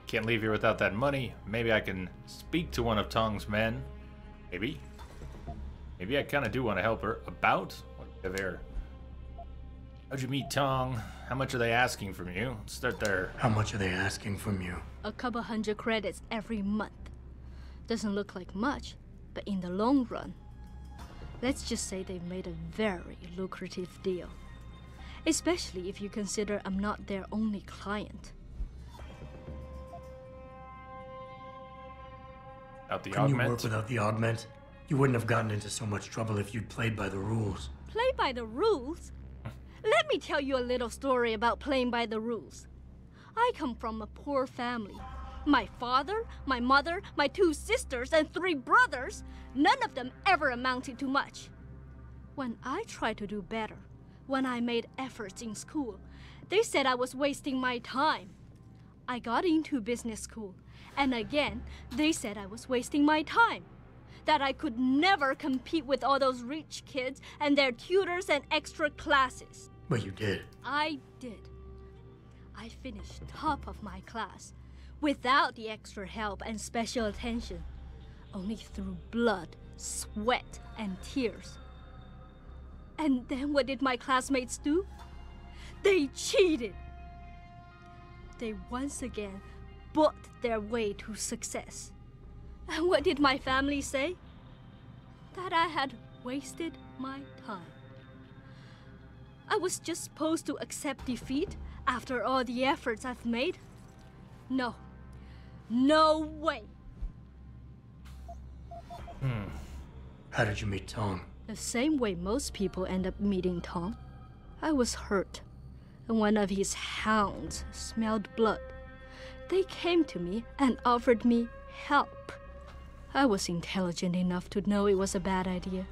Speaker 1: Can't leave here without that money. Maybe I can speak to one of Tong's men. Maybe. Maybe I kind of do want to help her. About? What there? How'd you meet Tong? How much are they asking from you? Let's start there.
Speaker 3: How much are they asking from you?
Speaker 2: A couple hundred credits every month. Doesn't look like much, but in the long run, let's just say they've made a very lucrative deal. Especially if you consider I'm not their only client.
Speaker 1: Without the
Speaker 3: Can
Speaker 1: augment?
Speaker 3: you work without the augment? You wouldn't have gotten into so much trouble if you'd played by the rules.
Speaker 2: Play by the rules? Let me tell you a little story about playing by the rules. I come from a poor family. My father, my mother, my 2 sisters, and 3 brothers, none of them ever amounted to much. When I tried to do better, when I made efforts in school, they said I was wasting my time. I got into business school, and again, they said I was wasting my time. That I could never compete with all those rich kids and their tutors and extra classes.
Speaker 3: But you did.
Speaker 2: I did. I finished top of my class, without the extra help and special attention, only through blood, sweat, and tears. And then what did my classmates do? They cheated. They once again bought their way to success. And what did my family say? That I had wasted my time. I was just supposed to accept defeat after all the efforts I've made? No. No way.
Speaker 3: How did you meet Tong?
Speaker 2: The same way most people end up meeting Tong. I was hurt, and one of his hounds smelled blood. They came to me and offered me help. I was intelligent enough to know it was a bad idea,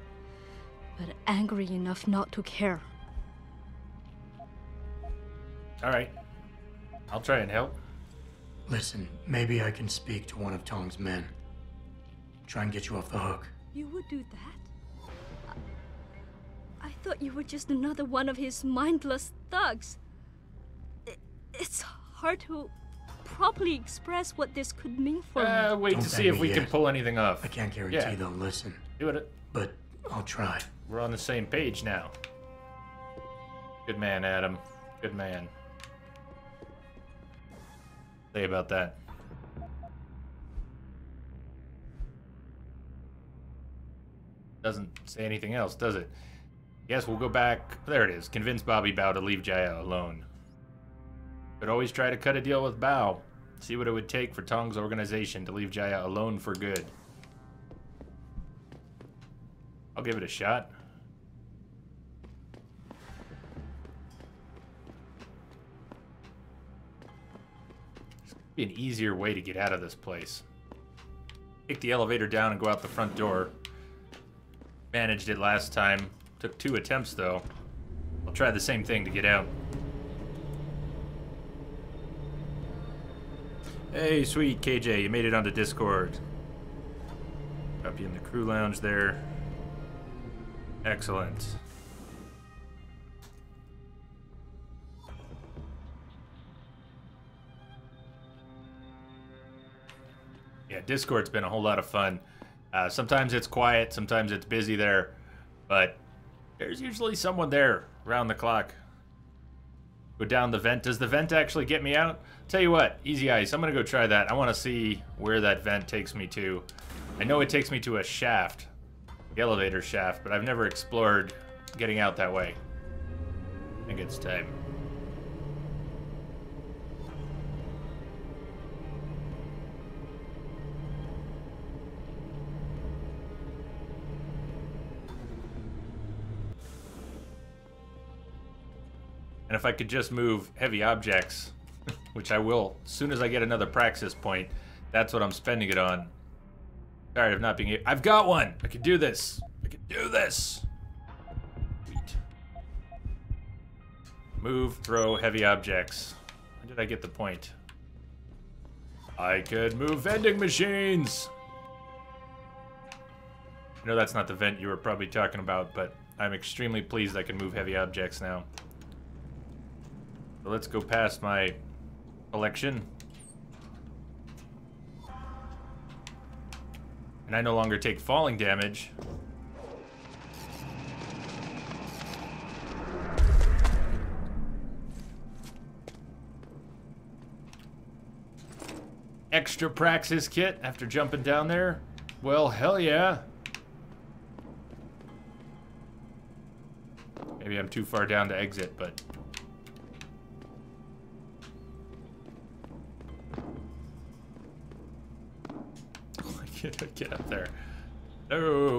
Speaker 2: but angry enough not to care.
Speaker 1: Alright. I'll try and help.
Speaker 3: Listen, maybe I can speak to one of Tong's men. Try and get you off the hook.
Speaker 2: You would do that? I thought you were just another one of his mindless thugs. It's hard to properly express what this could mean for me.
Speaker 1: Wait
Speaker 3: Don't
Speaker 1: to see
Speaker 3: thank
Speaker 1: if
Speaker 3: me
Speaker 1: we can
Speaker 3: yet.
Speaker 1: pull anything off.
Speaker 3: I can't guarantee they'll listen.
Speaker 1: Do it.
Speaker 3: But I'll try.
Speaker 1: We're on the same page now. Good man, Adam. Good man. Say about that. Doesn't say anything else, does it? Yes, we'll go back. There it is. Convince Bobby Bao to leave Jaya alone. Could always try to cut a deal with Bao. See what it would take for Tong's organization to leave Jaya alone for good. I'll give it a shot. There's gonna be an easier way to get out of this place. Take the elevator down and go out the front door. Managed it last time. Took 2 attempts though. I'll try the same thing to get out. Hey, sweet KJ, you made it onto Discord. Up you in the crew lounge there. Excellent. Yeah, Discord's been a whole lot of fun. Sometimes it's quiet, sometimes it's busy there, but there's usually someone there around the clock. Go down the vent. Does the vent actually get me out? Tell you what, easy ice. I'm gonna go try that. I want to see where that vent takes me to. I know it takes me to a shaft, the elevator shaft, but I've never explored getting out that way. I think it's time. And if I could just move heavy objects, which I will as soon as I get another praxis point, that's what I'm spending it on. Tired of not being able— I've got one! I can do this! I can do this! Sweet. Move, throw, heavy objects. When did I get the point? I could move vending machines! I know that's not the vent you were probably talking about, but I'm extremely pleased I can move heavy objects now. So let's go past my collection. And I no longer take falling damage. Extra praxis kit after jumping down there? Well, hell yeah. Maybe I'm too far down to exit, but... Get up there. No.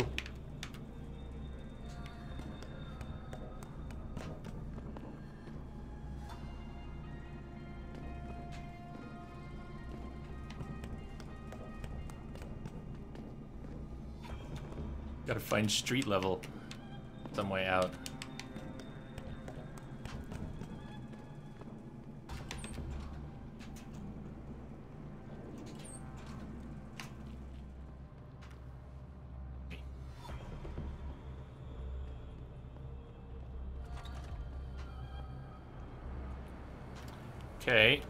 Speaker 1: Gotta find street level some way out. Okay,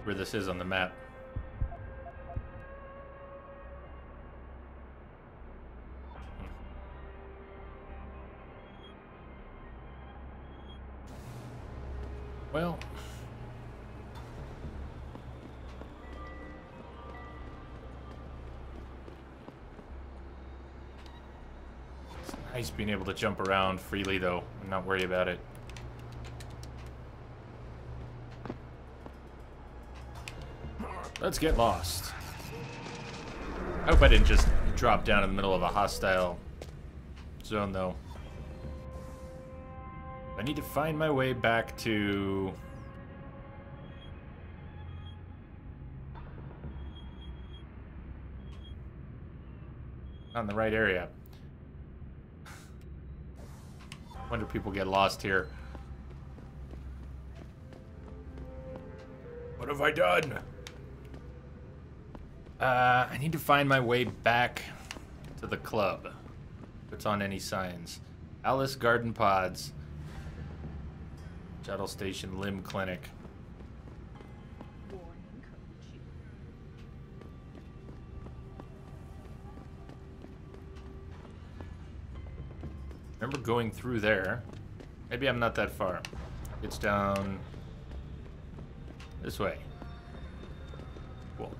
Speaker 1: where this is on the map. Well, it's nice being able to jump around freely though, and not worry about it. Let's get lost. I hope I didn't just drop down in the middle of a hostile zone, though. I need to find my way back to... Not in the right area. Wonder if people get lost here. What have I done? I need to find my way back to the club. Puts on any signs. Alice Garden Pods. Shuttle Station Limb Clinic. Remember going through there. Maybe I'm not that far. It's down this way. Cool.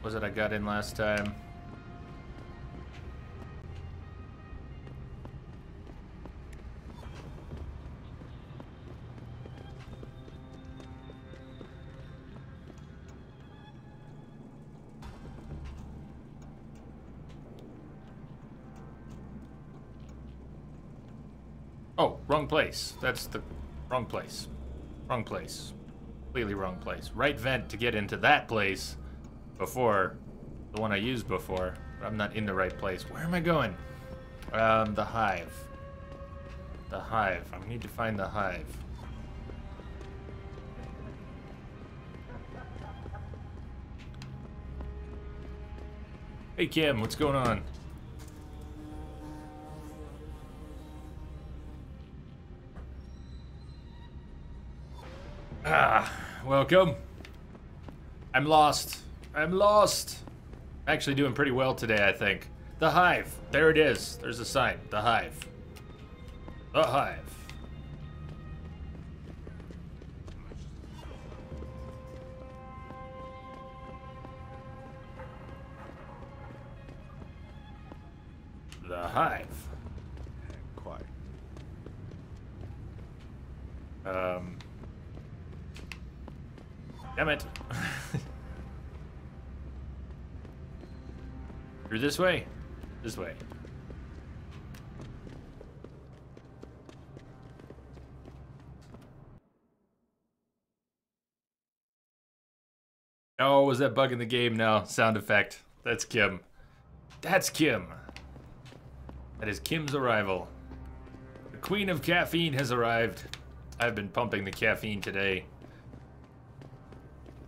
Speaker 1: Was it I got in last time? Oh, wrong place. That's the wrong place. Wrong place. Completely wrong place. Right vent to get into that place before the one I used before. But I'm not in the right place. Where am I going? The hive. The hive. I need to find the hive. Hey Kim, what's going on? Welcome. I'm lost. I'm lost. Actually doing pretty well today, I think. The hive. There it is. There's a sign. The hive. The hive. The hive.
Speaker 21: Quiet.
Speaker 1: Damn it. Through this way? This way. Oh, was that bug in the game now? Sound effect. That's Kim. That's Kim. That is Kim's arrival. The queen of caffeine has arrived. I've been pumping the caffeine today.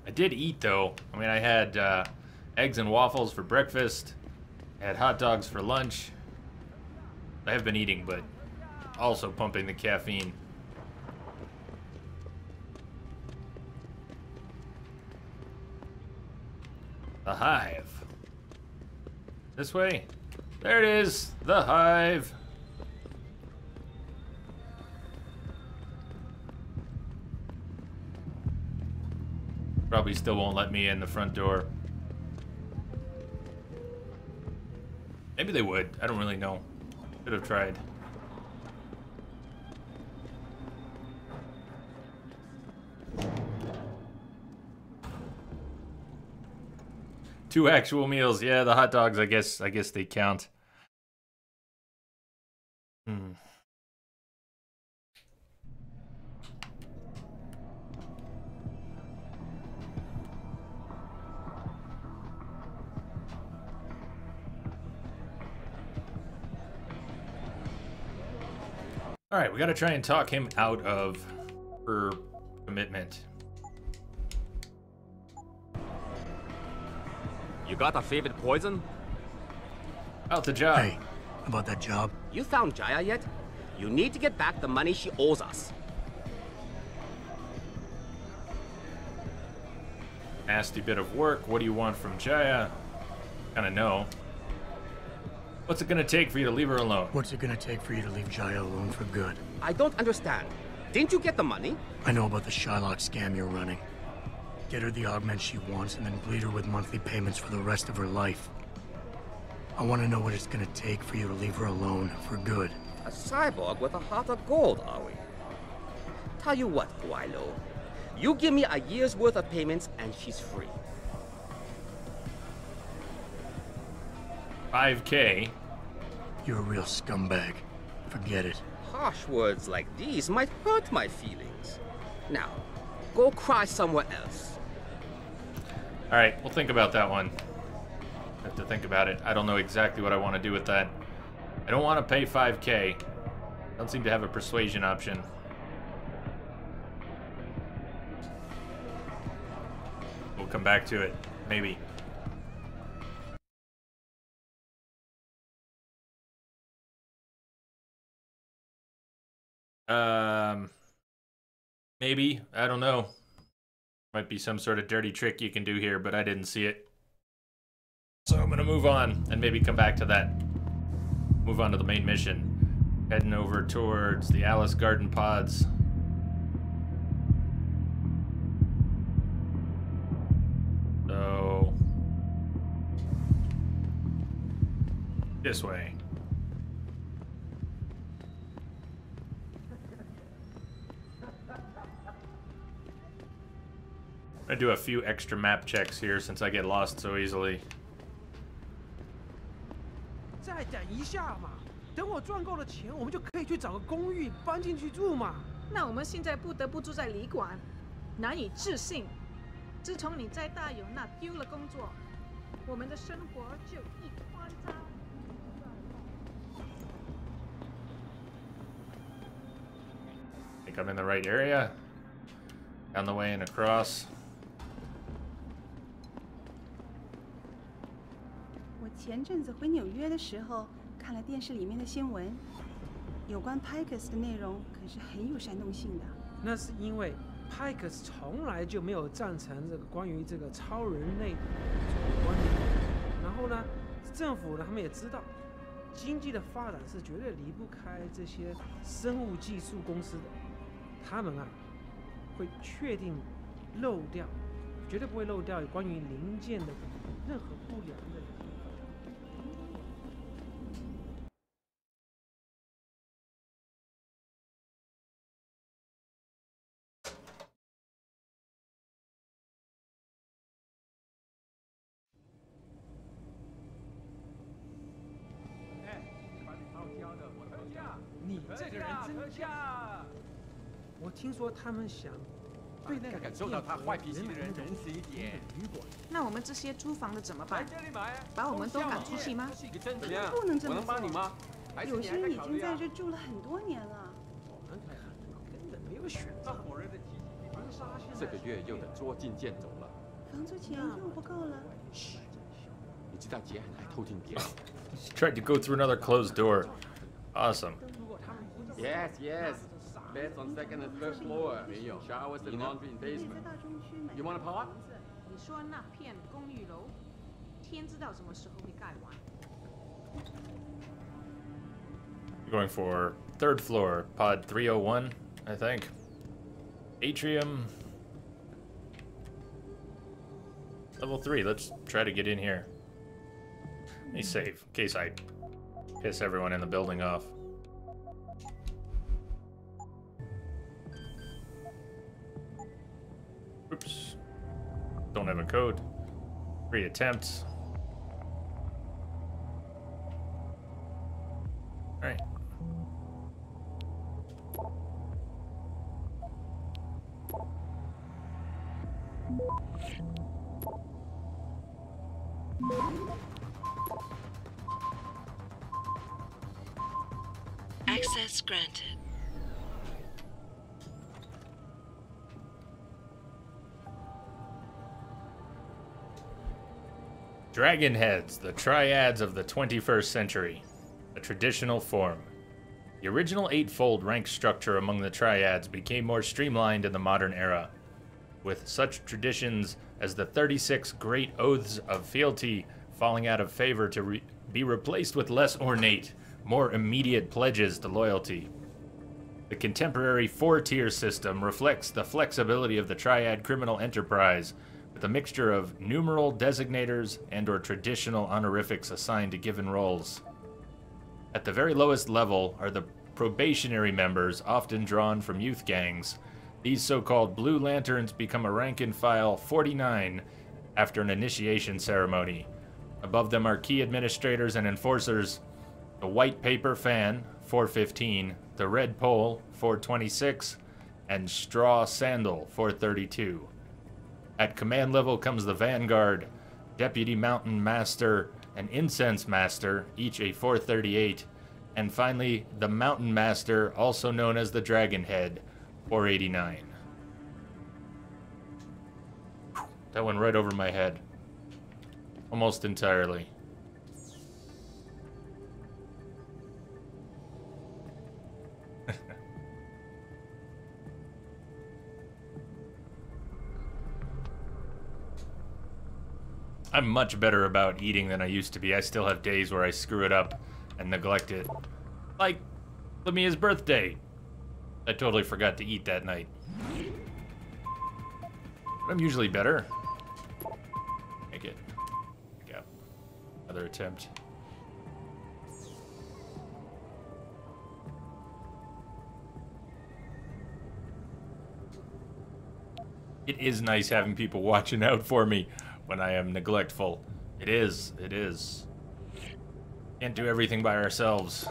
Speaker 1: I did eat though. I mean, I had eggs and waffles for breakfast. I had hot dogs for lunch. I have been eating, but also pumping the caffeine. The hive. This way? There it is. The hive. Probably still won't let me in the front door. Maybe they would. I don't really know. Should have tried. Two actual meals. Yeah, the hot dogs, I guess they count. Alright, we gotta try and talk him out of her commitment.
Speaker 18: You got a favorite poison?
Speaker 1: Out the job.
Speaker 3: Hey, about that job?
Speaker 18: You found Jaya yet? You need to get back the money she owes us.
Speaker 1: Nasty bit of work. What do you want from Jaya? Kinda know. What's it gonna take for you to leave her alone?
Speaker 3: What's it gonna take for you to leave Jaya alone for good?
Speaker 18: I don't understand. Didn't you get the money?
Speaker 3: I know about the Shylock scam you're running. Get her the augment she wants and then bleed her with monthly payments for the rest of her life. I want to know what it's gonna take for you to leave her alone for good.
Speaker 18: A cyborg with a heart of gold, are we? Tell you what, Guilo. You give me a year's worth of payments and she's free.
Speaker 1: 5K.
Speaker 3: You're a real scumbag. Forget it.
Speaker 18: Harsh words like these might hurt my feelings. Now, go cry somewhere else.
Speaker 1: Alright, we'll think about that one. Have to think about it. I don't know exactly what I want to do with that. I don't want to pay 5K. Don't seem to have a persuasion option. We'll come back to it. Maybe. Maybe. I don't know. Might be some sort of dirty trick you can do here, but I didn't see it. So I'm gonna move on and maybe come back to that. Move on to the main mission. Heading over towards the Alice Garden Pods. So... this way. I do a few extra map checks here since I get lost so easily.
Speaker 8: 再等一下嘛，等我赚够了钱，我们就可以去找个公寓搬进去住嘛。
Speaker 4: 那我们现在不得不住在旅馆，难以置信。自从你在大有那丢了工作，我们的生活就一团糟。
Speaker 1: I think I'm in the right area. Down the way and across.
Speaker 10: 我前阵子回纽约的时候，看了电视里面的新闻，有关 Pikers 的内容可是很有煽动性的。
Speaker 8: 那是因为 Pikers 从来就没有赞成这个关于这个超人类的观点。然后呢，政府呢他们也知道，经济的发展是绝对离不开这些生物技术公司的。 他们啊，会确定漏掉，绝对不会漏掉有关于零件的任何不良的。哎，把你掏交的，我掏价，你这个人真假！ 我听说他们想对那个
Speaker 6: 感受到他坏脾气的人仁慈一点。
Speaker 4: 那我们这些租房的怎么办？把我们都赶出去吗？
Speaker 6: 怎么样？
Speaker 10: 不能这么做。
Speaker 6: 我能帮你吗？
Speaker 10: 有些人已经在这住了很多年了。
Speaker 8: 根本没有选择。
Speaker 6: 这个月又得捉襟见肘了。
Speaker 10: 房租钱又不够了。
Speaker 6: 你知道杰很爱偷听别人。
Speaker 1: She tried to go through another closed door. Awesome.
Speaker 6: Yes, yes. Beds on second and third floor. Showers and laundry in basement. You want a part?
Speaker 4: 你说那片公寓楼，天知道什么时候会盖完。
Speaker 1: Going for third floor, pod 301, I think. Atrium. Level 3, let's try to get in here. Let me save, in case I piss everyone in the building off. Oops. Don't have a code. 3 attempts. Alright.
Speaker 16: Access granted.
Speaker 1: Dragon heads, the triads of the 21st century. A traditional form. The original eightfold rank structure among the triads became more streamlined in the modern era, with such traditions as the 36 great oaths of fealty falling out of favor to be replaced with less ornate, more immediate pledges to loyalty. The contemporary 4-tier system reflects the flexibility of the triad criminal enterprise, with a mixture of numeral designators and/or traditional honorifics assigned to given roles. At the very lowest level are the probationary members, often drawn from youth gangs. These so-called Blue Lanterns become a rank-and-file 49 after an initiation ceremony. Above them are key administrators and enforcers, the White Paper Fan, 415, the Red Pole, 426, and Straw Sandal, 432. At command level comes the Vanguard, Deputy Mountain Master, and Incense Master, each a 438, and finally the Mountain Master, also known as the Dragonhead, 489. That went right over my head. Almost entirely. I'm much better about eating than I used to be. I still have days where I screw it up and neglect it. Like Lamia's birthday. I totally forgot to eat that night. But I'm usually better. Make it. Yeah. Another attempt. It is nice having people watching out for me when I am neglectful. It is. It is. Can't do everything by ourselves.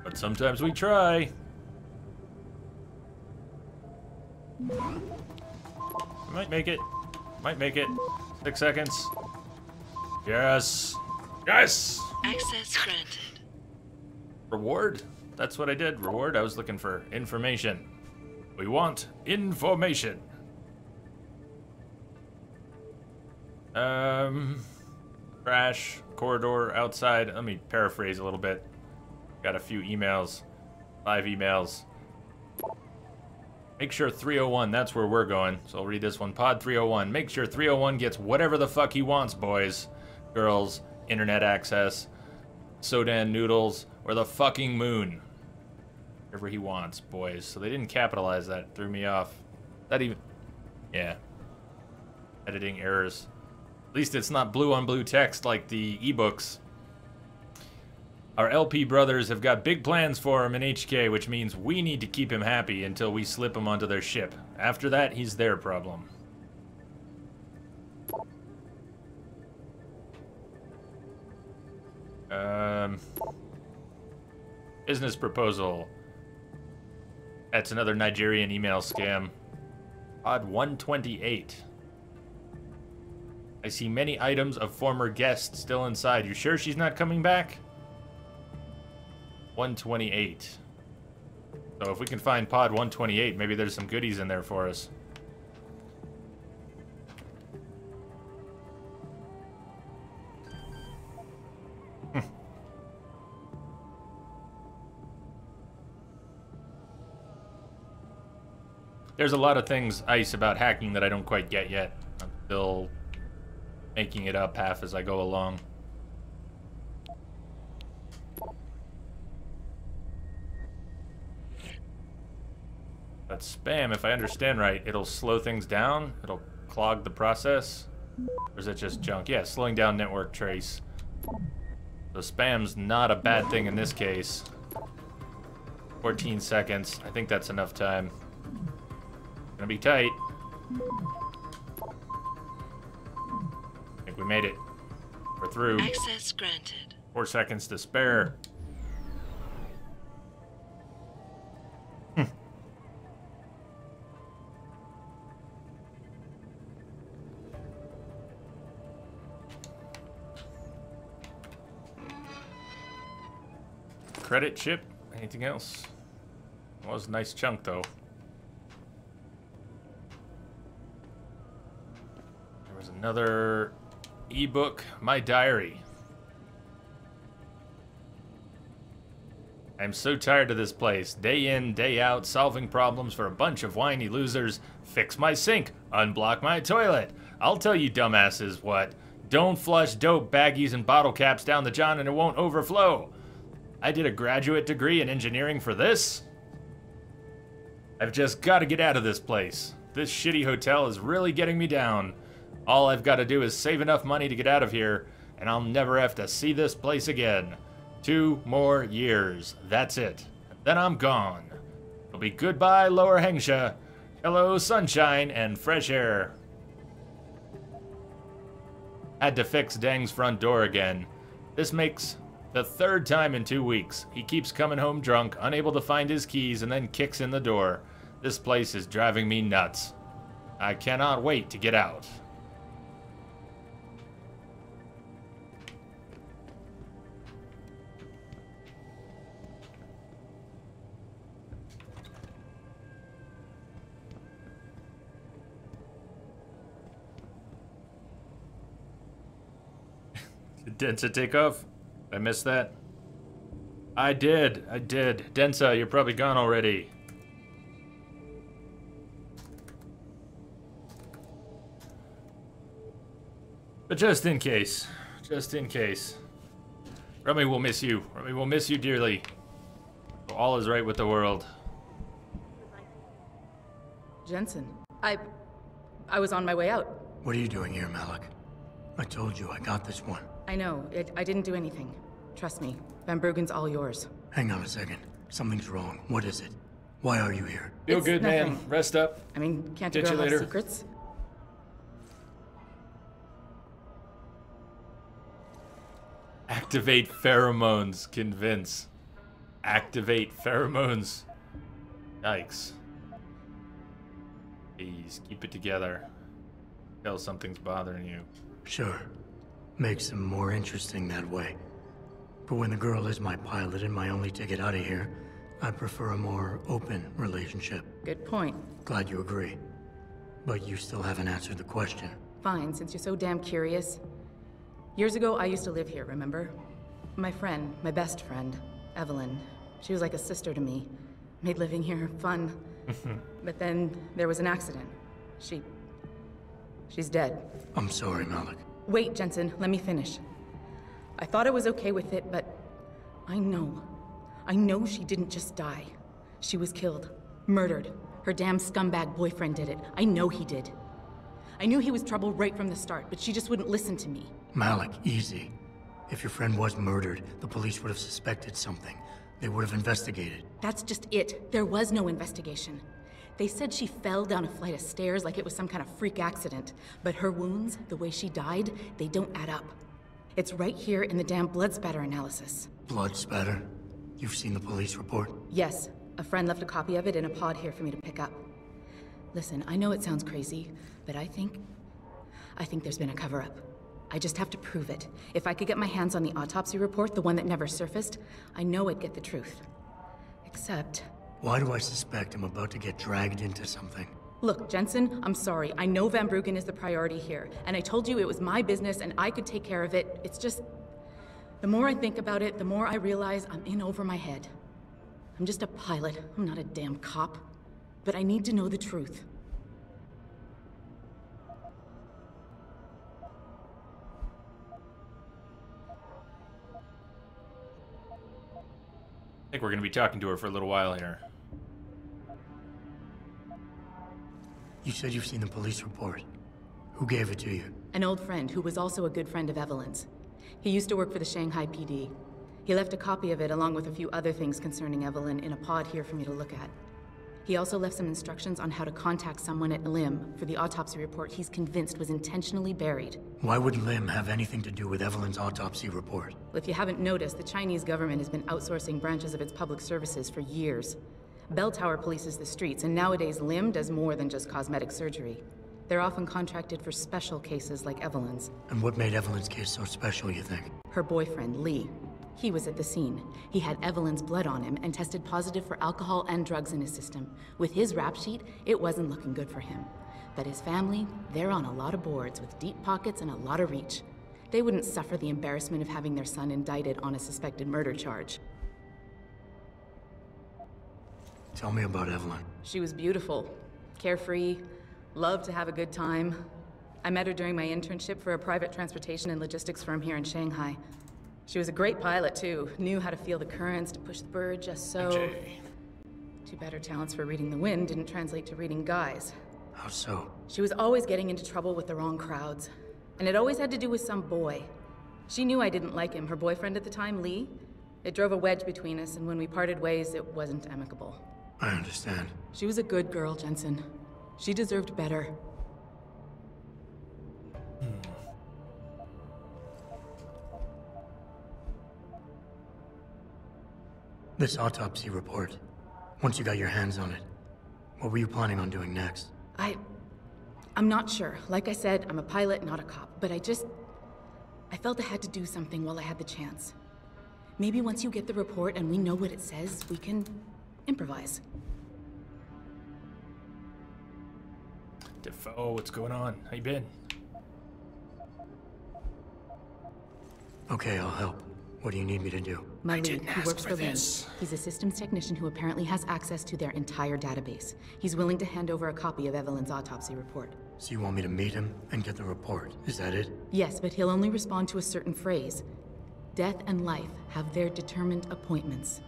Speaker 1: But sometimes we try. Might make it. Might make it. 6 seconds. Yes. Yes!
Speaker 16: Access granted.
Speaker 1: Reward? That's what I did. Reward? I was looking for information. We want information. Crash, corridor, outside. Let me paraphrase a little bit. Got a few emails. 5 emails. Make sure 301, that's where we're going. So I'll read this one. Pod 301. Make sure 301 gets whatever the fuck he wants, boys, girls, internet access, soda and noodles, or the fucking moon. Whatever he wants, boys. So they didn't capitalize that. Threw me off. That even... Yeah. Editing errors. At least it's not blue on blue text like the ebooks. Our LP brothers have got big plans for him in HK, which means we need to keep him happy until we slip him onto their ship. After that, he's their problem. Business proposal. That's another Nigerian email scam. Pod 128. I see many items of former guests still inside. You sure she's not coming back? 128. So if we can find pod 128, maybe there's some goodies in there for us. There's a lot of things, Ice, about hacking that I don't quite get yet. I'm still making it up half as I go along. But spam, if I understand right, it'll slow things down? It'll clog the process? Or is it just junk? Yeah, slowing down network trace. So spam's not a bad thing in this case. 14 seconds. I think that's enough time. Gonna be tight. I think we made it. We're through.
Speaker 16: Access granted.
Speaker 1: 4 seconds to spare. Credit chip? Anything else? Well, it was a nice chunk, though. There was another ebook, My Diary. I'm so tired of this place. Day in, day out, solving problems for a bunch of whiny losers. Fix my sink. Unblock my toilet. I'll tell you dumbasses what. Don't flush dope baggies and bottle caps down the john and it won't overflow. I did a graduate degree in engineering for this? I've just got to get out of this place. This shitty hotel is really getting me down. All I've got to do is save enough money to get out of here, and I'll never have to see this place again. 2 more years. That's it. Then I'm gone. It'll be goodbye, Lower Hengsha. Hello, sunshine and fresh air. Had to fix Deng's front door again. This makes the 3rd time in 2 weeks. He keeps coming home drunk, unable to find his keys, and then kicks in the door. This place is driving me nuts. I cannot wait to get out. Did Densa take off? I missed that. I did. Densa, you're probably gone already. But just in case. Just in case. Rummy will miss you. Rummy will miss you dearly. All is right with the world.
Speaker 5: Jensen, I was on my way out.
Speaker 3: What are you doing here, Malik? I told you I got this one.
Speaker 5: I know. I didn't do anything. Trust me. Van Bruggen's all yours.
Speaker 3: Hang on a second. Something's wrong. What is it? Why are you here?
Speaker 1: Feel good,
Speaker 5: nothing.
Speaker 1: man. Rest up.
Speaker 5: I mean, can't a
Speaker 1: Get
Speaker 5: girl
Speaker 1: you
Speaker 5: have
Speaker 1: later.
Speaker 5: secrets?
Speaker 1: Activate pheromones. Convince. Activate pheromones. Yikes. Please, keep it together. Tell something's bothering you.
Speaker 3: Sure. Makes them more interesting that way. But when the girl is my pilot and my only ticket out of here, I prefer a more open relationship.
Speaker 5: Good point.
Speaker 3: Glad you agree. But you still haven't answered the question.
Speaker 5: Fine, since you're so damn curious. Years ago, I used to live here, remember? My friend, my best friend, Evelyn. She was like a sister to me. Made living here fun. But then there was an accident. She's dead.
Speaker 3: I'm sorry, Malik.
Speaker 5: Wait, Jensen, let me finish. I thought I was okay with it, but I know she didn't just die. She was killed. Murdered. Her damn scumbag boyfriend did it. I know he did. I knew he was trouble right from the start, but she just wouldn't listen to me.
Speaker 3: Malik, easy. If your friend was murdered, the police would have suspected something. They would have investigated.
Speaker 5: That's just it. There was no investigation. They said she fell down a flight of stairs like it was some kind of freak accident. But her wounds, the way she died, they don't add up. It's right here in the damn blood spatter analysis.
Speaker 3: Blood spatter? You've seen the police report?
Speaker 5: Yes. A friend left a copy of it in a pod here for me to pick up. Listen, I know it sounds crazy, but I think there's been a cover-up. I just have to prove it. If I could get my hands on the autopsy report, the one that never surfaced, I know I'd get the truth. Except...
Speaker 3: Why do I suspect I'm about to get dragged into something?
Speaker 5: Look, Jensen, I'm sorry. I know Van Bruggen is the priority here, and I told you it was my business and I could take care of it. It's just... The more I think about it, the more I realize I'm in over my head. I'm just a pilot. I'm not a damn cop. But I need to know the truth.
Speaker 1: I think we're going to be talking to her for a little while here.
Speaker 3: You said you've seen the police report. Who gave it to you?
Speaker 5: An old friend who was also a good friend of Evelyn's. He used to work for the Shanghai PD. He left a copy of it along with a few other things concerning Evelyn in a pod here for me to look at. He also left some instructions on how to contact someone at Lim for the autopsy report he's convinced was intentionally buried.
Speaker 3: Why would Lim have anything to do with Evelyn's autopsy report?
Speaker 5: Well, if you haven't noticed, the Chinese government has been outsourcing branches of its public services for years. Bell Tower polices the streets, and nowadays Lim does more than just cosmetic surgery. They're often contracted for special cases like Evelyn's.
Speaker 3: And what made Evelyn's case so special, you think?
Speaker 5: Her boyfriend, Lee. He was at the scene. He had Evelyn's blood on him and tested positive for alcohol and drugs in his system. With his rap sheet, it wasn't looking good for him. But his family, they're on a lot of boards with deep pockets and a lot of reach. They wouldn't suffer the embarrassment of having their son indicted on a suspected murder charge.
Speaker 3: Tell me about Evelyn.
Speaker 5: She was beautiful, carefree, loved to have a good time. I met her during my internship for a private transportation and logistics firm here in Shanghai. She was a great pilot, too. Knew how to feel the currents, to push the bird just so... Too bad her talents for reading the wind didn't translate to reading guys.
Speaker 3: How so?
Speaker 5: She was always getting into trouble with the wrong crowds. And it always had to do with some boy. She knew I didn't like him. Her boyfriend at the time, Lee, it drove a wedge between us, and when we parted ways, it wasn't amicable.
Speaker 3: I understand.
Speaker 5: She was a good girl, Jensen. She deserved better.
Speaker 3: This autopsy report, once you got your hands on it, what were you planning on doing next?
Speaker 5: I'm not sure. Like I said, I'm a pilot, not a cop, but I felt I had to do something while I had the chance. Maybe once you get the report and we know what it says, we can improvise.
Speaker 1: Defoe, what's going on? How you been?
Speaker 3: Okay, I'll help. What do you need me to do?
Speaker 5: My lead, he works for Lim. He's a systems technician who apparently has access to their entire database. He's willing to hand over a copy of Evelyn's autopsy report.
Speaker 3: So you want me to meet him and get the report? Is that it?
Speaker 5: Yes, but he'll only respond to a certain phrase. Death and life have their determined appointments.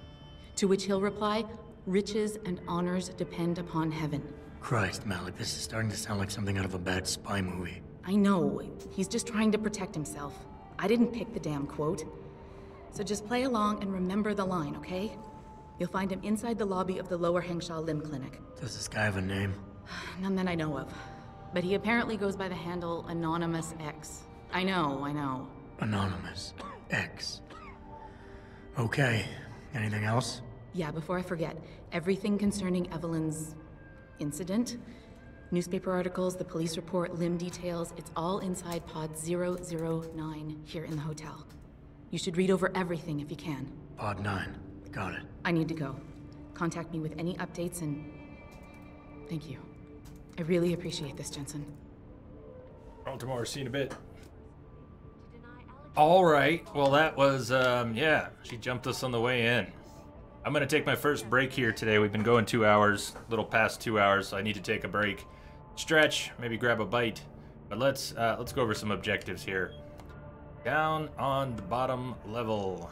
Speaker 5: To which he'll reply, riches and honors depend upon heaven.
Speaker 3: Christ, Malik, this is starting to sound like something out of a bad spy movie.
Speaker 5: I know. He's just trying to protect himself. I didn't pick the damn quote. So just play along and remember the line, okay? You'll find him inside the lobby of the Lower Hengsha Limb Clinic.
Speaker 3: Does this guy have a name?
Speaker 5: None that I know of. But he apparently goes by the handle Anonymous X. I know.
Speaker 3: Anonymous X. Okay. Anything else?
Speaker 5: Yeah, before I forget, everything concerning Evelyn's incident, newspaper articles, the police report, limb details, it's all inside pod 009 here in the hotel. You should read over everything if you can.
Speaker 3: Pod 9. Got it.
Speaker 5: I need to go. Contact me with any updates and... Thank you. I really appreciate this, Jensen.
Speaker 1: Tomorrow, see you in a bit. All right. Well, that was, yeah. She jumped us on the way in. I'm going to take my first break here today. We've been going 2 hours, a little past 2 hours, so I need to take a break. Stretch, maybe grab a bite. But let's go over some objectives here. Down on the bottom level.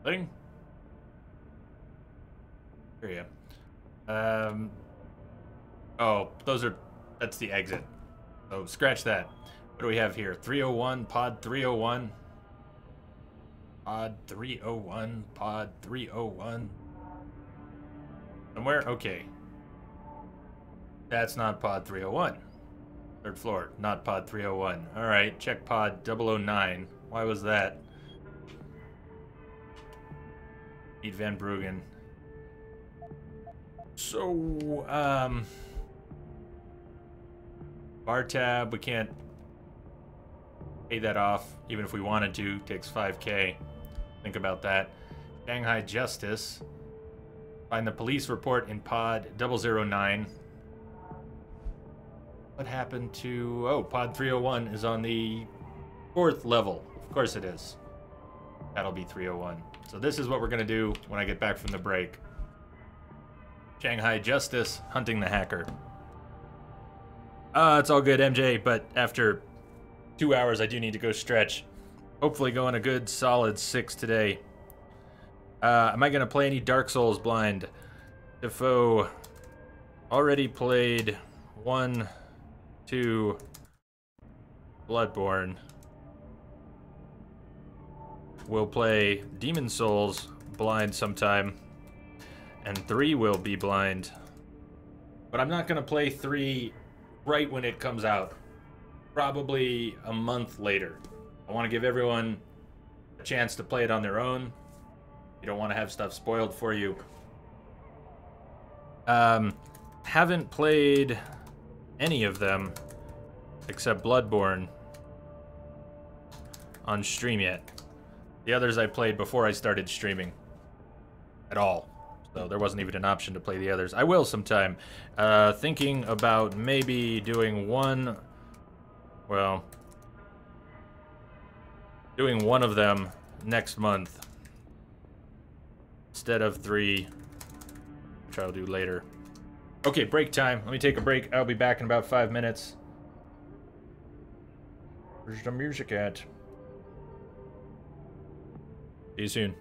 Speaker 1: Thing? Here you go. Oh, that's the exit. So scratch that. What do we have here? 301, pod 301. Pod 301, pod 301. Somewhere? Okay. That's not pod 301. Third floor, not pod 301. All right, check pod 009. Why was that? Meet Van Bruggen. So, bar tab, we can't pay that off, even if we wanted to. Takes 5K. Think about that. Shanghai Justice. Find the police report in pod 009. What happened to... Oh, pod 301 is on the 4th level. Of course it is. That'll be 301. So this is what we're going to do when I get back from the break. Shanghai Justice, hunting the hacker. It's all good, MJ, but after 2 hours, I do need to go stretch. Hopefully going a good solid 6 today. Am I going to play any Dark Souls blind? Defoe already played 1, 2, Bloodborne. We'll play Demon Souls blind sometime. And 3 will be blind. But I'm not going to play 3 right when it comes out. Probably a month later. I want to give everyone a chance to play it on their own. You don't want to have stuff spoiled for you. Haven't played any of them except Bloodborne on stream yet. The others I played before I started streaming at all. So there wasn't even an option to play the others. I will sometime. Thinking about maybe doing one... Well... Doing one of them next month. Instead of 3. Which I'll do later. Okay, break time. Let me take a break. I'll be back in about 5 minutes. Where's the music at? See you soon.